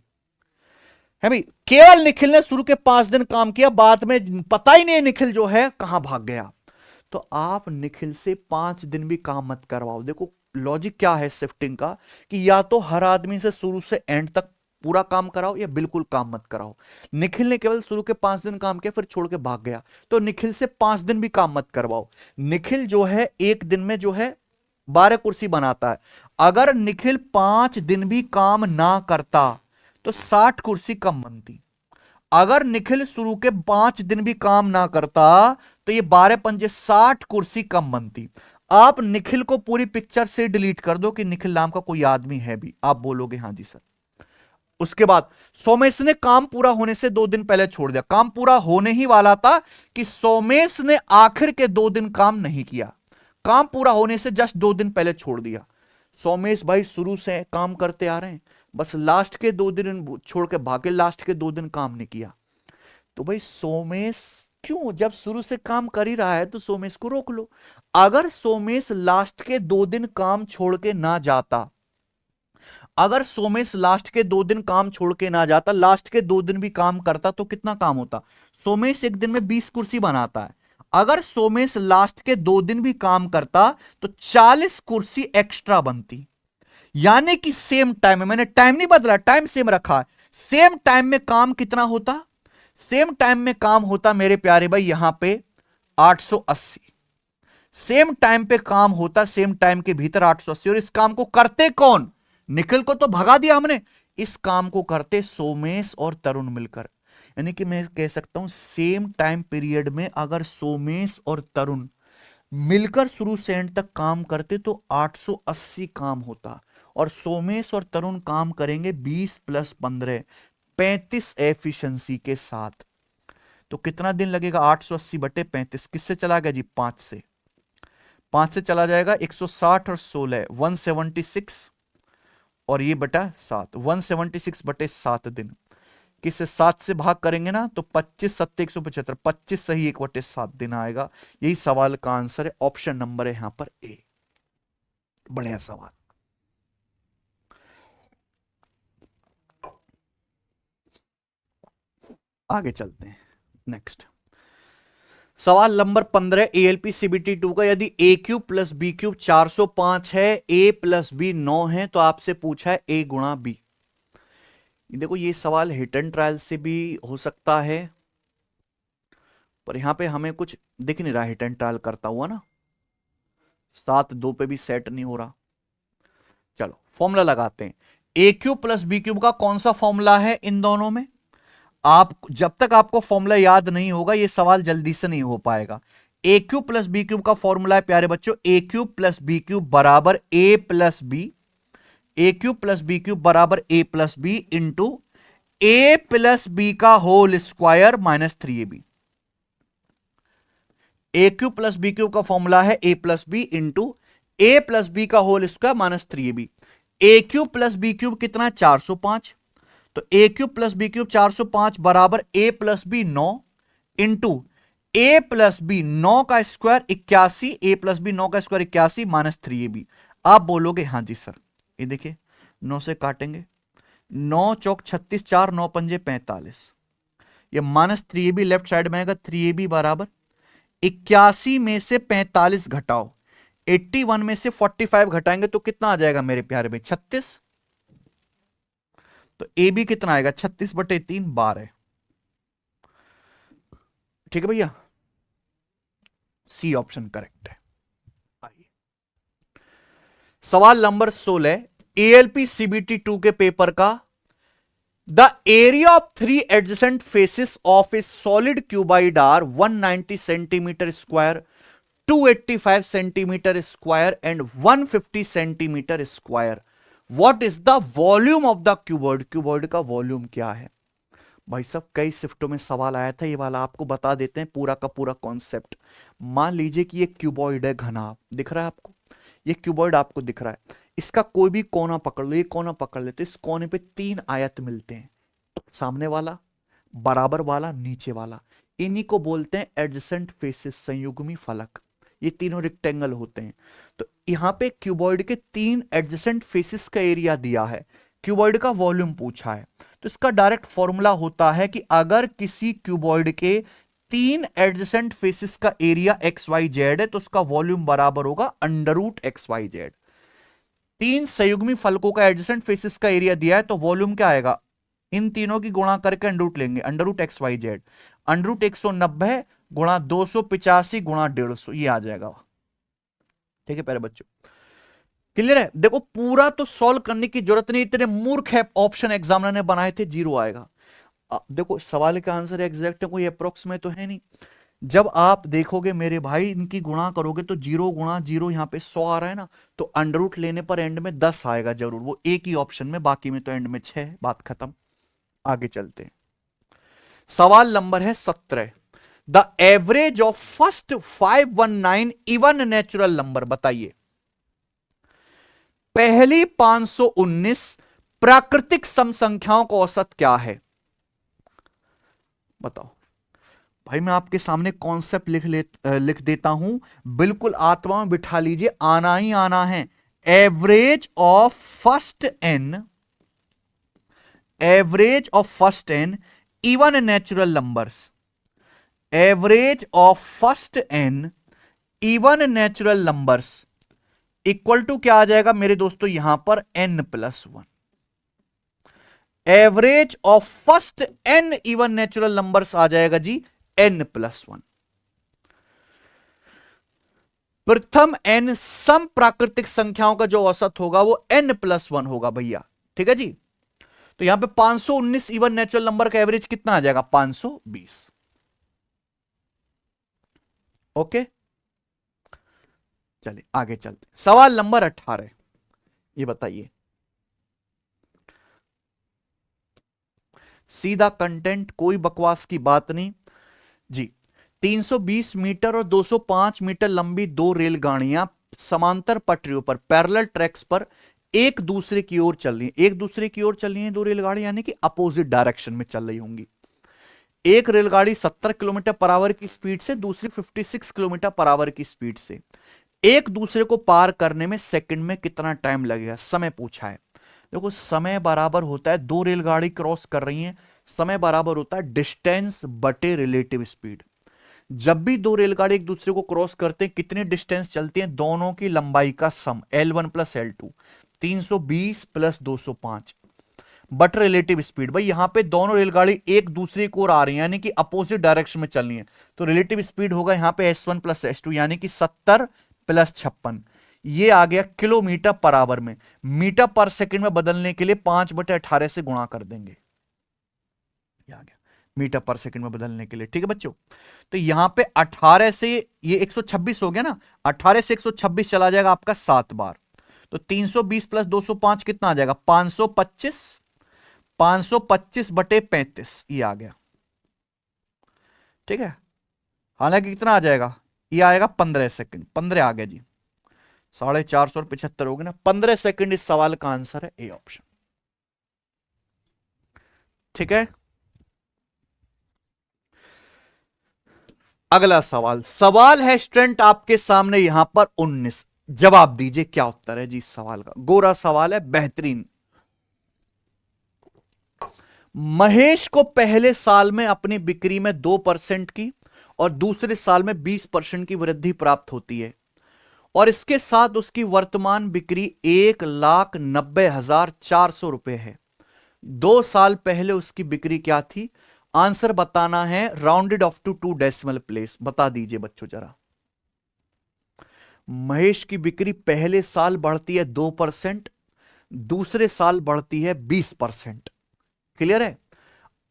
है भाई। केवल निखिल ने शुरू के 5 दिन काम किया, बाद में पता ही नहीं निखिल जो है कहां भाग गया। तो आप निखिल से 5 दिन भी काम मत करवाओ। देखो लॉजिक क्या है शिफ्टिंग का, कि या तो हर आदमी से शुरू से एंड तक पूरा काम कराओ, या बिल्कुल काम मत कराओ। निखिल ने केवल शुरू के 5 दिन काम किया, फिर छोड़ के भाग गया, तो निखिल से 5 दिन भी काम मत करवाओ। निखिल जो है एक दिन में जो है 12 कुर्सी बनाता है। अगर निखिल 5 दिन भी काम ना करता तो 60 कुर्सी कम बनती। अगर निखिल शुरू के 5 दिन भी काम ना करता तो ये 12 पंजे 60 कुर्सी कम बनती। आप निखिल को पूरी पिक्चर से डिलीट कर दो कि निखिल नाम का कोई आदमी है भी, आप बोलोगे हां जी सर। उसके बाद सोमेश ने काम पूरा होने से 2 दिन पहले छोड़ दिया। काम पूरा होने ही वाला था कि सोमेश ने आखिर के 2 दिन काम नहीं किया। काम पूरा होने से जस्ट 2 दिन पहले छोड़ दिया। सोमेश भाई शुरू से काम करते आ रहे हैं, बस लास्ट के 2 दिन छोड़ के भागे, लास्ट के 2 दिन काम नहीं किया। तो भाई सोमेश क्यों, जब शुरू से काम कर ही रहा है तो सोमेश को रोक लो। अगर सोमेश लास्ट के 2 दिन काम छोड़ के ना जाता, अगर सोमेश लास्ट के 2 दिन काम छोड़ के ना जाता, लास्ट के 2 दिन भी काम करता, तो कितना काम होता? सोमेश एक दिन में 20 कुर्सी बनाता है। अगर सोमेश लास्ट के 2 दिन भी काम करता तो 40 कुर्सी एक्स्ट्रा बनती। यानी कि सेम टाइम में, मैंने टाइम नहीं बदला, टाइम सेम रखा है। सेम टाइम में काम कितना होता? सेम टाइम में काम होता मेरे प्यारे भाई यहां पे 880। सेम टाइम पे काम होता, सेम टाइम के भीतर 880। और इस काम को करते कौन? निखिल को तो भगा दिया हमने, इस काम को करते सोमेश और तरुण मिलकर। यानी कि मैं कह सकता हूं सेम टाइम पीरियड में अगर सोमेश और तरुण मिलकर शुरू से एंड तक काम करते तो 880 काम होता। और सोमेश और तरुण काम करेंगे 20 + 15 35 एफिशिएंसी के साथ। तो कितना दिन लगेगा? 880 बटे 35 किससे चला गया जी? 5 से। 5 से चला जाएगा 160 और 16 176, और ये बटा 7 176 बटे 7 दिन। किसे 7 से भाग करेंगे ना तो 25 7 175, 25 सही 1/7 दिन आएगा। यही सवाल का आंसर है, ऑप्शन नंबर है यहां पर ए। बढ़िया सवाल। आगे चलते हैं। नेक्स्ट सवाल नंबर 15 एएलपी सीबीटी 2 का, यदि ए क्यूब प्लस बी क्यूब 405 है, ए प्लस बी 9 है, तो आपसे पूछा है ए गुणा बी। देखो ये सवाल हिट एंड ट्रायल से भी हो सकता है, पर यहां पे हमें कुछ दिख नहीं रहा हिट एंड ट्रायल करता हुआ ना, 7-2 पे भी सेट नहीं हो रहा। चलो फॉर्मूला लगाते हैं। ए क्यूब प्लस बी क्यूब का कौन सा फॉर्मूला है इन दोनों में? आप जब तक आपको फॉर्मूला याद नहीं होगा ये सवाल जल्दी से नहीं हो पाएगा। ए क्यूब प्लस बी क्यूब का फॉर्मूला है प्यारे बच्चों, ए क्यूब प्लस बी क्यूब बराबर ए प्लस बी, ए क्यूब प्लस बी क्यूब बराबर ए प्लस बी इंटू ए प्लस बी का होल स्क्वायर माइनस 3ab। ए क्यूब प्लस बी क्यूब का फॉर्मूला है ए प्लस बी इंटू ए plus B का होल स्क्वायर माइनस 3ab। ए cube plus B cube कितना है? 405। तो ए cube plus B cube 405 बराबर ए plus B 9 into ए plus B 9 का square 81, ए plus B 9 का square 81 minus 3ab। आप बोलोगे हाँ जी सर, ये देखिए 9 से काटेंगे, 9 चौक 36, 4 9 पंजे 45, ये माइनस 3ab लेफ्ट साइड में आएगा। 3ab बराबर 81 में से 45 घटाओ, 81 में से 45 घटाएंगे तो कितना आ जाएगा मेरे प्यारे भाई? 36। तो ए बी कितना आएगा? 36/3 12। ठीक है भैया, सी ऑप्शन करेक्ट है। आइए सवाल नंबर 16 एएलपी सीबीटी 2 के पेपर का, the area of 3 adjacent faces of a solid cuboid are 190 centimetre square, 285 centimetre square and 150 centimetre square. What is the volume of the cuboid? Cuboid का volume क्या है? भाई साहब कई शिफ्टों में सवाल आया था, ये वाला आपको बता देते हैं पूरा का पूरा कॉन्सेप्ट। मान लीजिए कि ये क्यूबॉइड है, घना दिख रहा है आपको, ये क्यूबॉइड आपको दिख रहा है, इसका कोई भी कोना पकड़ लो, ये कोना पकड़ ले, तो इस कोने पे 3 आयत मिलते हैं, सामने वाला, बराबर वाला, नीचे वाला। इन्हीं को बोलते हैं एडजेसेंट फेसेस, संयुग्मी फलक। ये तीनों रेक्टेंगल होते हैं। तो यहां पे क्यूबॉइड के 3 एडजेसेंट फेसेस का एरिया दिया है, क्यूबॉइड का वॉल्यूम पूछा है, तो इसका डायरेक्ट फॉर्मूला होता है कि अगर किसी क्यूबॉइड के 3 एडजेसेंट फेसेस का एरिया XYZ है तो उसका वॉल्यूम बराबर होगा √XYZ। 3 संयुग्मी फलकों का एडजेसेंट फेसेस का एरिया दिया है तो वॉल्यूम क्या आएगा? इन तीनों की गुणा करके अंडर लेंगे, √XYZ, √190 गुणा 285 गुणा 150, ये आ जाएगा। ठीक है प्यारे बच्चों, क्लियर है? देखो पूरा तो सॉल्व करने की जरूरत नहीं, इतने मूर्ख है ऑप्शन एग्जामिनर ने बनाए थे, 0 आएगा। देखो सवाल का आंसर एग्जैक्ट है, कोई अप्रोक्स में तो है नहीं। जब आप देखोगे मेरे भाई इनकी गुणा करोगे तो 0 गुणा 0 यहां पे 100 आ रहा है ना, तो अंडर लेने पर एंड में 10 आएगा जरूर, वो एक ही ऑप्शन में, बाकी में तो एंड में 6। बात खत्म, आगे चलते हैं। सवाल नंबर है 17, the average of first 519 even natural number. बताइए पहली 519 प्राकृतिक सम संख्याओं का औसत क्या है? बताओ भाई, मैं आपके सामने कॉन्सेप्ट लिख देता हूं, बिल्कुल आत्मा में बिठा लीजिए, आना ही आना है। Average of first N, average of first N even natural numbers, average of first N even natural numbers equal to क्या आ जाएगा मेरे दोस्तों? यहां पर n+1। Average of first n even natural numbers आ जाएगा जी n+1। प्रथम n सम प्राकृतिक संख्याओं का जो औसत होगा वो n+1 होगा भैया। ठीक है जी, तो यहां पे 519 इवन नेचुरल नंबर का एवरेज कितना आ जाएगा? 520। ओके चलिए आगे चलते। सवाल नंबर 18, ये बताइए, सीधा कंटेंट, कोई बकवास की बात नहीं जी। 320 मीटर और 205 मीटर लंबी 2 रेलगाड़ियां समांतर पटरियों पर, पैरेलल ट्रैक्स पर एक दूसरे की ओर चल रही है। एक दूसरे की ओर चल रही है 2 रेलगाड़ी, यानी कि अपोजिट डायरेक्शन में चल रही होंगी। एक रेलगाड़ी 70 किलोमीटर पर आवर की स्पीड से, दूसरी 56 किलोमीटर पर आवर की स्पीड से। एक दूसरे को पार करने में सेकंड में कितना टाइम लगेगा? समय पूछा है। देखो समय बराबर होता है, 2 रेलगाड़ी क्रॉस कर रही हैं, समय बराबर होता है डिस्टेंस बटे रिलेटिव स्पीड। जब भी दो रेलगाड़ी एक दूसरे को क्रॉस करते हैं कितने डिस्टेंस चलती हैं, दोनों की लंबाई का सम L1 plus L2, 320 plus 205 but relative speed. भाई यहां पे दोनों रेलगाड़ी एक दूसरे की ओर आ रही है यानी कि अपोजिट डायरेक्शन में चल रही है, तो रिलेटिव स्पीड होगा यहां पे S1 प्लस S2 यानी कि 70 प्लस 56। ये आ गया किलोमीटर पर आवर में। मीटर पर सेकंड में बदलने के लिए 5/18 से गुणा कर देंगे, ये आ गया मीटर पर सेकंड में बदलने के लिए। ठीक है बच्चों, तो यहां पे 18 से ये 126 हो गया ना, 18 से 126 चला जाएगा आपका 7 बार, तो 320 प्लस 205 कितना आ जाएगा 525, 525 बटे 35 ये आ गया। ठीक है, हालांकि कितना आ जाएगा, ये आएगा 15 सेकंड, 15 आ गया जी, 450 हो गए ना, 15 सेकंड इस सवाल का आंसर है ए ऑप्शन। ठीक है, अगला सवाल, सवाल है स्टूडेंट आपके सामने यहां पर 19, जवाब दीजिए क्या उत्तर है जी इस सवाल का। गोरा सवाल है, बेहतरीन। महेश को पहले साल में अपनी बिक्री में 2% की और दूसरे साल में 20% की वृद्धि प्राप्त होती है और इसके साथ उसकी वर्तमान बिक्री 1,90,400 रुपए है। 2 साल पहले उसकी बिक्री क्या थी, आंसर बताना है, rounded off to 2 decimal place. बता दीजिए बच्चों जरा। महेश की बिक्री पहले साल बढ़ती है 2%, दूसरे साल बढ़ती है 20%। क्लियर है।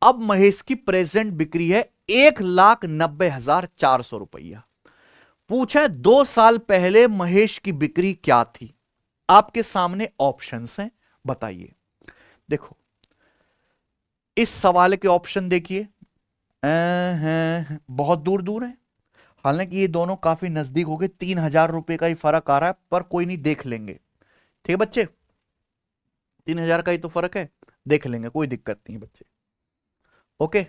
अब महेश की प्रेजेंट बिक्री है 1,90,400 रुपया। पूछा 2 साल पहले महेश की बिक्री क्या थी। आपके सामने ऑप्शंस हैं, बताइए। देखो इस सवाल के ऑप्शन देखिए, बहुत दूर दूर है, हालांकि ये दोनों काफी नजदीक हो गए, 3,000 रुपए का ही फर्क आ रहा है, पर कोई नहीं, देख लेंगे। ठीक है बच्चे, 3,000 का ही तो फर्क है, देख लेंगे, कोई दिक्कत नहीं बच्चे। ओके,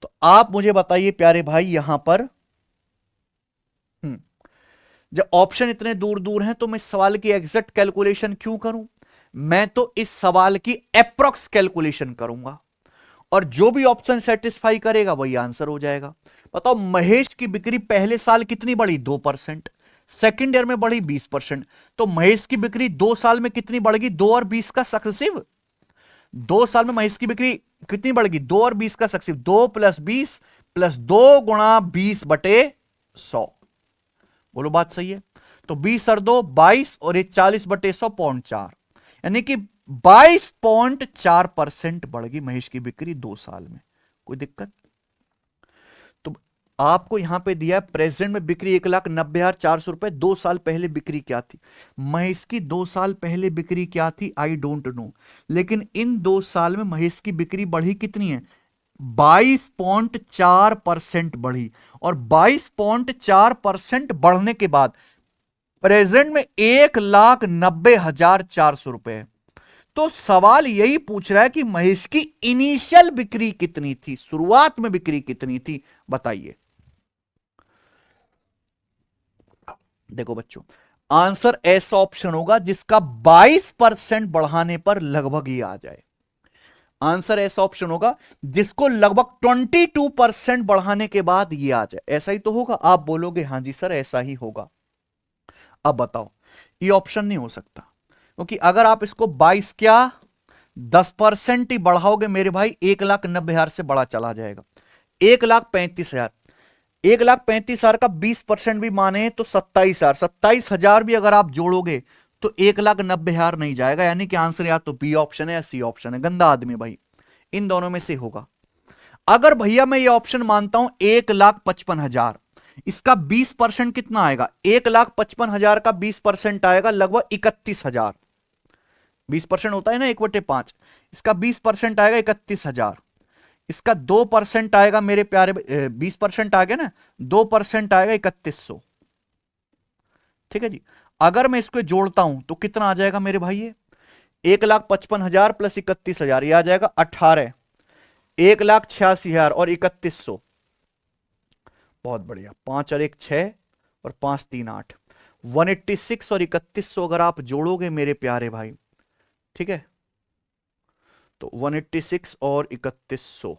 तो आप मुझे बताइए प्यारे भाई, यहां पर जब ऑप्शन इतने दूर दूर हैं तो मैं इस सवाल की एग्जैक्ट कैलकुलेशन क्यों करूं, मैं तो इस सवाल की अप्रोक्स कैलकुलेशन करूंगा और जो भी ऑप्शन सेटिस्फाई करेगा वही आंसर हो जाएगा। बताओ महेश की बिक्री पहले साल कितनी बढ़ी 2%, सेकेंड ईयर में बढ़ी 20%, तो महेश की बिक्री 2 साल में कितनी बढ़ गई, 2 और 20 का सक्सेसिव। 2 साल में महेश की बिक्री कितनी बढ़ गई, 2 और 20 का सक्सेसिव, 2 प्लस 20 प्लस 2 गुणा 20/100। बोलो बात सही है। तो 20 और 2 22 और ये 40/100.4, यानी कि 22.4% बढ़ गई महेश की बिक्री 2 साल में। कोई दिक्कत। तो आपको यहां पे दिया है प्रेजेंट में बिक्री 1,90,400 रुपए, 2 साल पहले बिक्री क्या थी। महेश की 2 साल पहले बिक्री क्या थी, आई डोंट नो, लेकिन इन 2 साल में महेश की बिक्री बढ़ी कितनी है, 22.4% बढ़ी, और 22.4% बढ़ने के बाद प्रेजेंट में 1,90,400 रुपए। तो सवाल यही पूछ रहा है कि महेश की इनिशियल बिक्री कितनी थी, शुरुआत में बिक्री कितनी थी, बताइए। देखो बच्चों, आंसर ऐसा ऑप्शन होगा जिसका 22% बढ़ाने पर लगभग ही आ जाए। आंसर ऐसा ऑप्शन होगा जिसको लगभग 22% बढ़ाने के बाद ये आ जाए। ऐसा ही तो होगा, आप बोलोगे हां जी सर ऐसा ही होगा। अब बताओ, ये ऑप्शन नहीं हो सकता, क्योंकि अगर आप इसको 22 क्या 10% ही बढ़ाओगे मेरे भाई, 1,90,000 से बड़ा चला जाएगा, 1,35,000। 1,35,000 का 20% भी माने तो 27,000, 27,000 भी अगर आप जोड़ोगे तो 1,90,000 नहीं जाएगा, यानी कि आंसर या तो बी ऑप्शन है या सी ऑप्शन है। गंदा आदमी भाई, इन दोनों में से होगा। अगर भैया मैं ये ऑप्शन मानता हूं 1,55,000, इसका 20% कितना आएगा, 1,55,000 का 20% आएगा लगभग 31,000। 20% होता है ना 1/5, इसका 20% आएगा 31,000। इसका 2% आएगा मेरे प्यारे, 20% आ गया ना, 2% आएगा 3,100। ठीक है जी। अगर मैं इसको जोड़ता हूं तो कितना आ जाएगा मेरे भाई, ये 1,55,000 प्लस 31,000, यह आ जाएगा 18, 1,86,000 और 3,100। बहुत बढ़िया, 5 और 1 6 और 5 3 8, 186 और 3,100 अगर आप जोड़ोगे मेरे प्यारे भाई, ठीक है, तो 186 और 3100,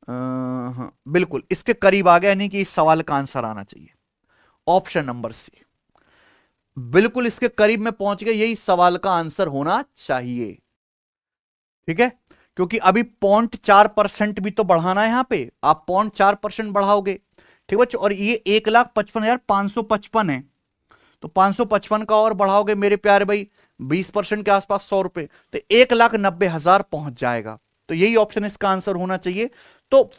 हाँ बिल्कुल इसके करीब आ गया, यानी कि इस सवाल का आंसर आना चाहिए ऑप्शन नंबर सी। बिल्कुल इसके करीब में पहुंच गए, यही सवाल का आंसर होना चाहिए। ठीक है, क्योंकि अभी 0.4% भी तो बढ़ाना है यहां पे, आप 0.4% बढ़ाओगे। ठीक बच्चों, और ये 1,55,555 है, तो 555 का और बढ़ाओगे मेरे प्यारे भाई 20% के आसपास 100 रुपए, तो 1,90,000 पहुंच जाएगा। तो यही ऑप्शन इसका आंसर होना चाहिए। तो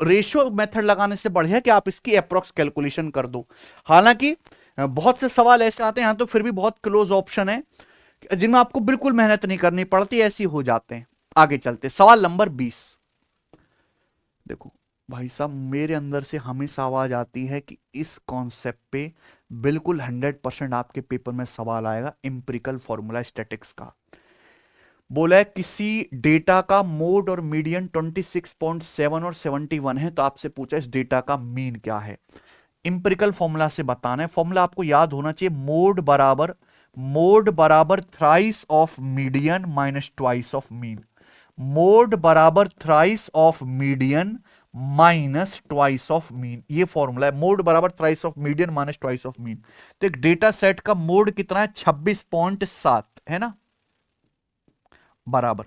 रेशियो मेथड लगाने से बढ़िया कि आप इसकी अप्रोक्स कैलकुलेशन कर दो। हालांकि बहुत से सवाल ऐसे आते हैं, यहां तो फिर भी बहुत क्लोज ऑप्शन है जिनमें आपको बिल्कुल मेहनत नहीं करनी पड़ती, ऐसी हो जाते हैं। आगे चलते सवाल नंबर 20। देखो भाई साहब, मेरे अंदर से हमेशा आवाज आती है कि इस कॉन्सेप्ट पे बिल्कुल 100% आपके पेपर में सवाल आएगा, इंपेरिकल फॉर्मूला स्टैटिक्स का। बोला है किसी डेटा का मोड और मीडियन 26.7 और 71 है, तो आपसे पूछा इस डेटा का मीन क्या है। इंपेरिकल फॉर्मूला से बताना है, फॉर्मूला आपको याद होना चाहिए, मोड बराबर thrice of median minus twice of mean. Mode बराबर thrice of median minus twice of mean, ये फॉर्मूला है। मोड बराबर thrice of median minus twice of mean. तो एक डेटा सेट का मोड कितना है, 26.7 है ना, बराबर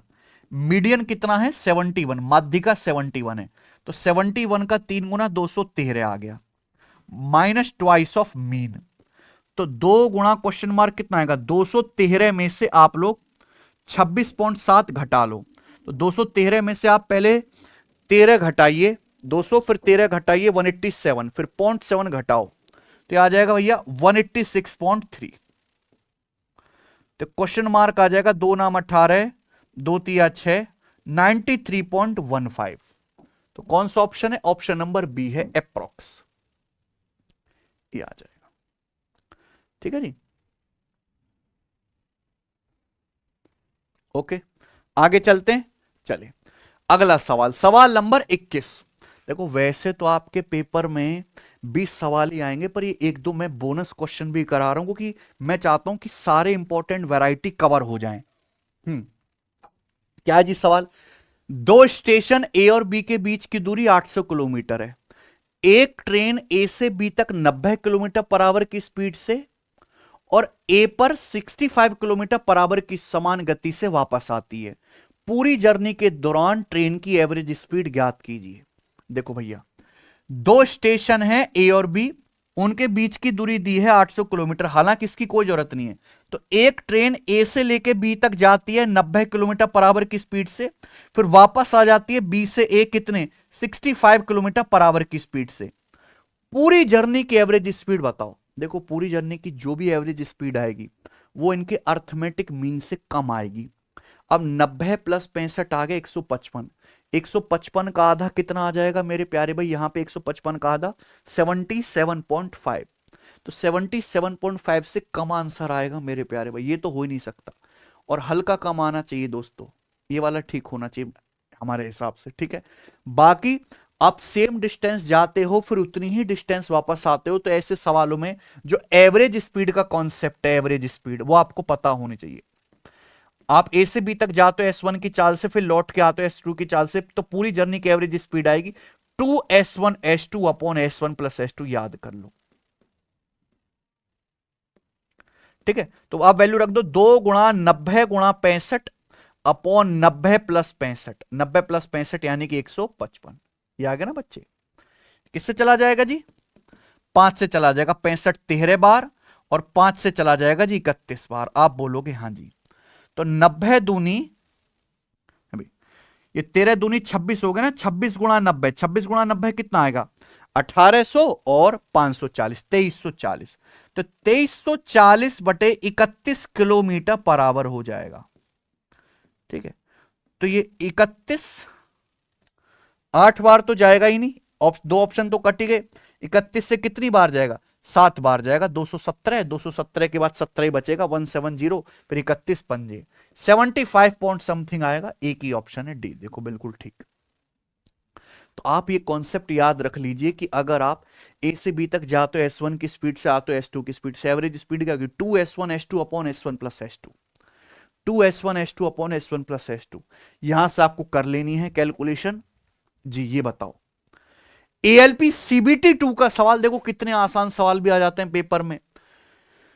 मीडियन कितना है 71, माध्यिका 71 है, तो 71 का 3 गुना 213 आ गया, माइनस ट्वाइस ऑफ मीन। तो 2 गुणा क्वेश्चन मार्क कितना आएगा, 213 में से आप लोग 26.7 घटा लो, तो 213 में से आप पहले 13 घटाइए 200, फिर 13 घटाइए 187, फिर 0.7 घटाओ, तो आ जाएगा भैया 186.3। तो क्वेश्चन मार्क आ जाएगा 2 नाम 18, 2 तिया 6, 93.15। तो कौन सा ऑप्शन है, ऑप्शन नंबर बी है अप्रोक्स, ये आ जाएगा। ठीक है जी, ओके आगे चलते हैं। चले अगला सवाल, सवाल नंबर 21। देखो वैसे तो आपके पेपर में 20 सवाल ही आएंगे, पर ये एक दो मैं बोनस क्वेश्चन भी करा रहा हूं, क्योंकि मैं चाहता हूं कि सारे इंपॉर्टेंट वैरायटी कवर हो जाएं। क्या है जी सवाल, दो स्टेशन ए और बी के बीच की दूरी 800 किलोमीटर है। एक ट्रेन ए से बी तक 90 किलोमीटर पर आवर की स्पीड से और ए पर 65 किलोमीटर पर आवर की समान गति से वापस आती है। पूरी जर्नी के दौरान ट्रेन की एवरेज स्पीड ज्ञात कीजिए। देखो भैया, दो स्टेशन हैं ए और बी, उनके बीच की दूरी दी है 800 किलोमीटर, हालांकि इसकी कोई जरूरत नहीं है। तो एक ट्रेन ए से लेके बी तक जाती है 90 किलोमीटर पर आवर की स्पीड से, फिर वापस आ जाती है बी से ए कितने, 65 किलोमीटर पर आवर की स्पीड से। पूरी जर्नी की एवरेज स्पीड बताओ। देखो पूरी जर्नी की जो भी एवरेज स्पीड आएगी वो इनके अर्थमेटिक मीन से कम आएगी। अब 90 प्लस 65 आ गए 155, 155 का आधा कितना आ जाएगा मेरे प्यारे भाई, यहां पे 155 का आधा 77.5, तो 77.5 से कम आंसर आएगा मेरे प्यारे भाई, ये तो हो ही नहीं सकता। और हल्का कम आना चाहिए दोस्तों, ये वाला ठीक होना चाहिए हमारे हिसाब से। ठीक है, बाकी आप सेम डिस्टेंस जाते हो फिर उतनी ही डिस्टेंस वापस आते हो, तो ऐसे सवालों में जो एवरेज स्पीड का कॉन्सेप्ट है, एवरेज स्पीड, वो आपको पता होनी चाहिए। आप ए से बी तक जाते हो S1 की चाल से, फिर लौट के आते हो S2 की चाल से, तो पूरी जर्नी की एवरेज स्पीड आएगी 2S1 upon S1 plus S2, याद कर लो। ठीक है, तो आप वैल्यू रख दो 2 गुणा 90 गुणा 65 अपॉन 90 प्लस 65, 90 प्लस 65 यानी कि 155, ये आ गया ना बच्चे। किससे चला जाएगा जी, 5 से चला जाएगा, 65 13 बार और 5 से चला जाएगा जी 31 बार। आप बोलोगे हाँ जी, तो 90 दूनी, ये 13 दूनी 26 हो गया ना, 26 गुणा 90, 26 गुणा 90 कितना आएगा 1800 और 540, 2340, तो 2340 बटे 31 किलोमीटर पर आवर हो जाएगा। ठीक है, तो ये 31 8 बार तो जाएगा ही नहीं, दो ऑप्शन तो कट ही गए। 31 से कितनी बार जाएगा, 7 बार जाएगा, 217, 217 के बाद 17 ही बचेगा, 170, फिर 31 पंजे 75 पॉइंट समथिंग आएगा। एक ही ऑप्शन है डी, देखो बिल्कुल ठीक। तो आप ये कॉन्सेप्ट याद रख लीजिए कि अगर आप ए से बी तक जाते हो S1 की स्पीड से, आते हो S2 की स्पीड से, एवरेज स्पीड क्या होगी 2S1 S2 upon S1 plus S2, 2s1 upon s1 plus s2। यहां से आपको कर लेनी है कैलकुलेशन। जी ये बताओ, ALP CBT 2 का सवाल देखो, कितने आसान सवाल भी आ जाते हैं पेपर में।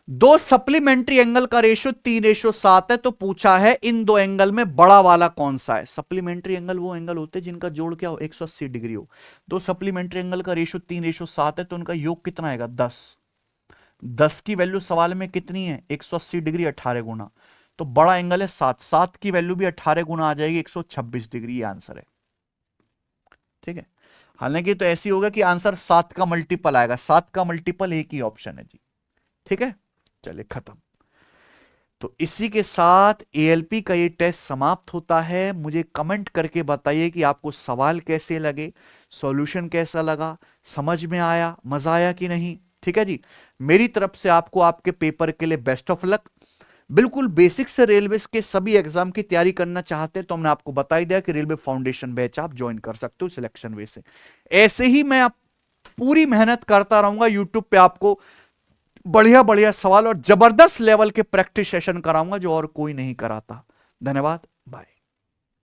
दो सप्लीमेंट्री एंगल का रेशियो 3:7 है, तो पूछा है इन दो एंगल में बड़ा वाला कौन सा है। सप्लीमेंट्री एंगल वो एंगल होते हैं जिनका जोड़ क्या हो, 180 डिग्री हो। दो सप्लीमेंट्री एंगल का रेशियो 3:7 है, तो उनका योग कितना आएगा, 10। 10 की वैल्यू सवाल में कितनी है, 180 डिग्री 18 गुना, तो बड़ा एंगल है 7। 7 की वैल्यू भी 18 गुना आ जाएगी, 126 डिग्री, ये आंसर है। ठीक है, हालांकि तो ऐसी होगा कि आंसर 7 का मल्टीपल आएगा, 7 का मल्टीपल एक ही ऑप्शन है जी। ठीक है, चलिए खत्म। तो इसी के साथ ALP का ये टेस्ट समाप्त होता है। मुझे कमेंट करके बताइए कि आपको सवाल कैसे लगे, सॉल्यूशन कैसा लगा, समझ में आया, मजा आया कि नहीं। ठीक है जी, मेरी तरफ से आपको आपके पेपर के लिए बेस्ट ऑफ लक। बिल्कुल बेसिक से रेलवे के सभी एग्जाम की तैयारी करना चाहते हैं तो हमने आपको बता ही दिया कि रेलवे फाउंडेशन बैच आप ज्वाइन कर सकते हो सिलेक्शन वे से। ऐसे ही मैं आप पूरी मेहनत करता रहूंगा, यूट्यूब पे आपको बढ़िया बढ़िया सवाल और जबरदस्त लेवल के प्रैक्टिस सेशन कराऊंगा जो और कोई नहीं कराता। धन्यवाद, बाय।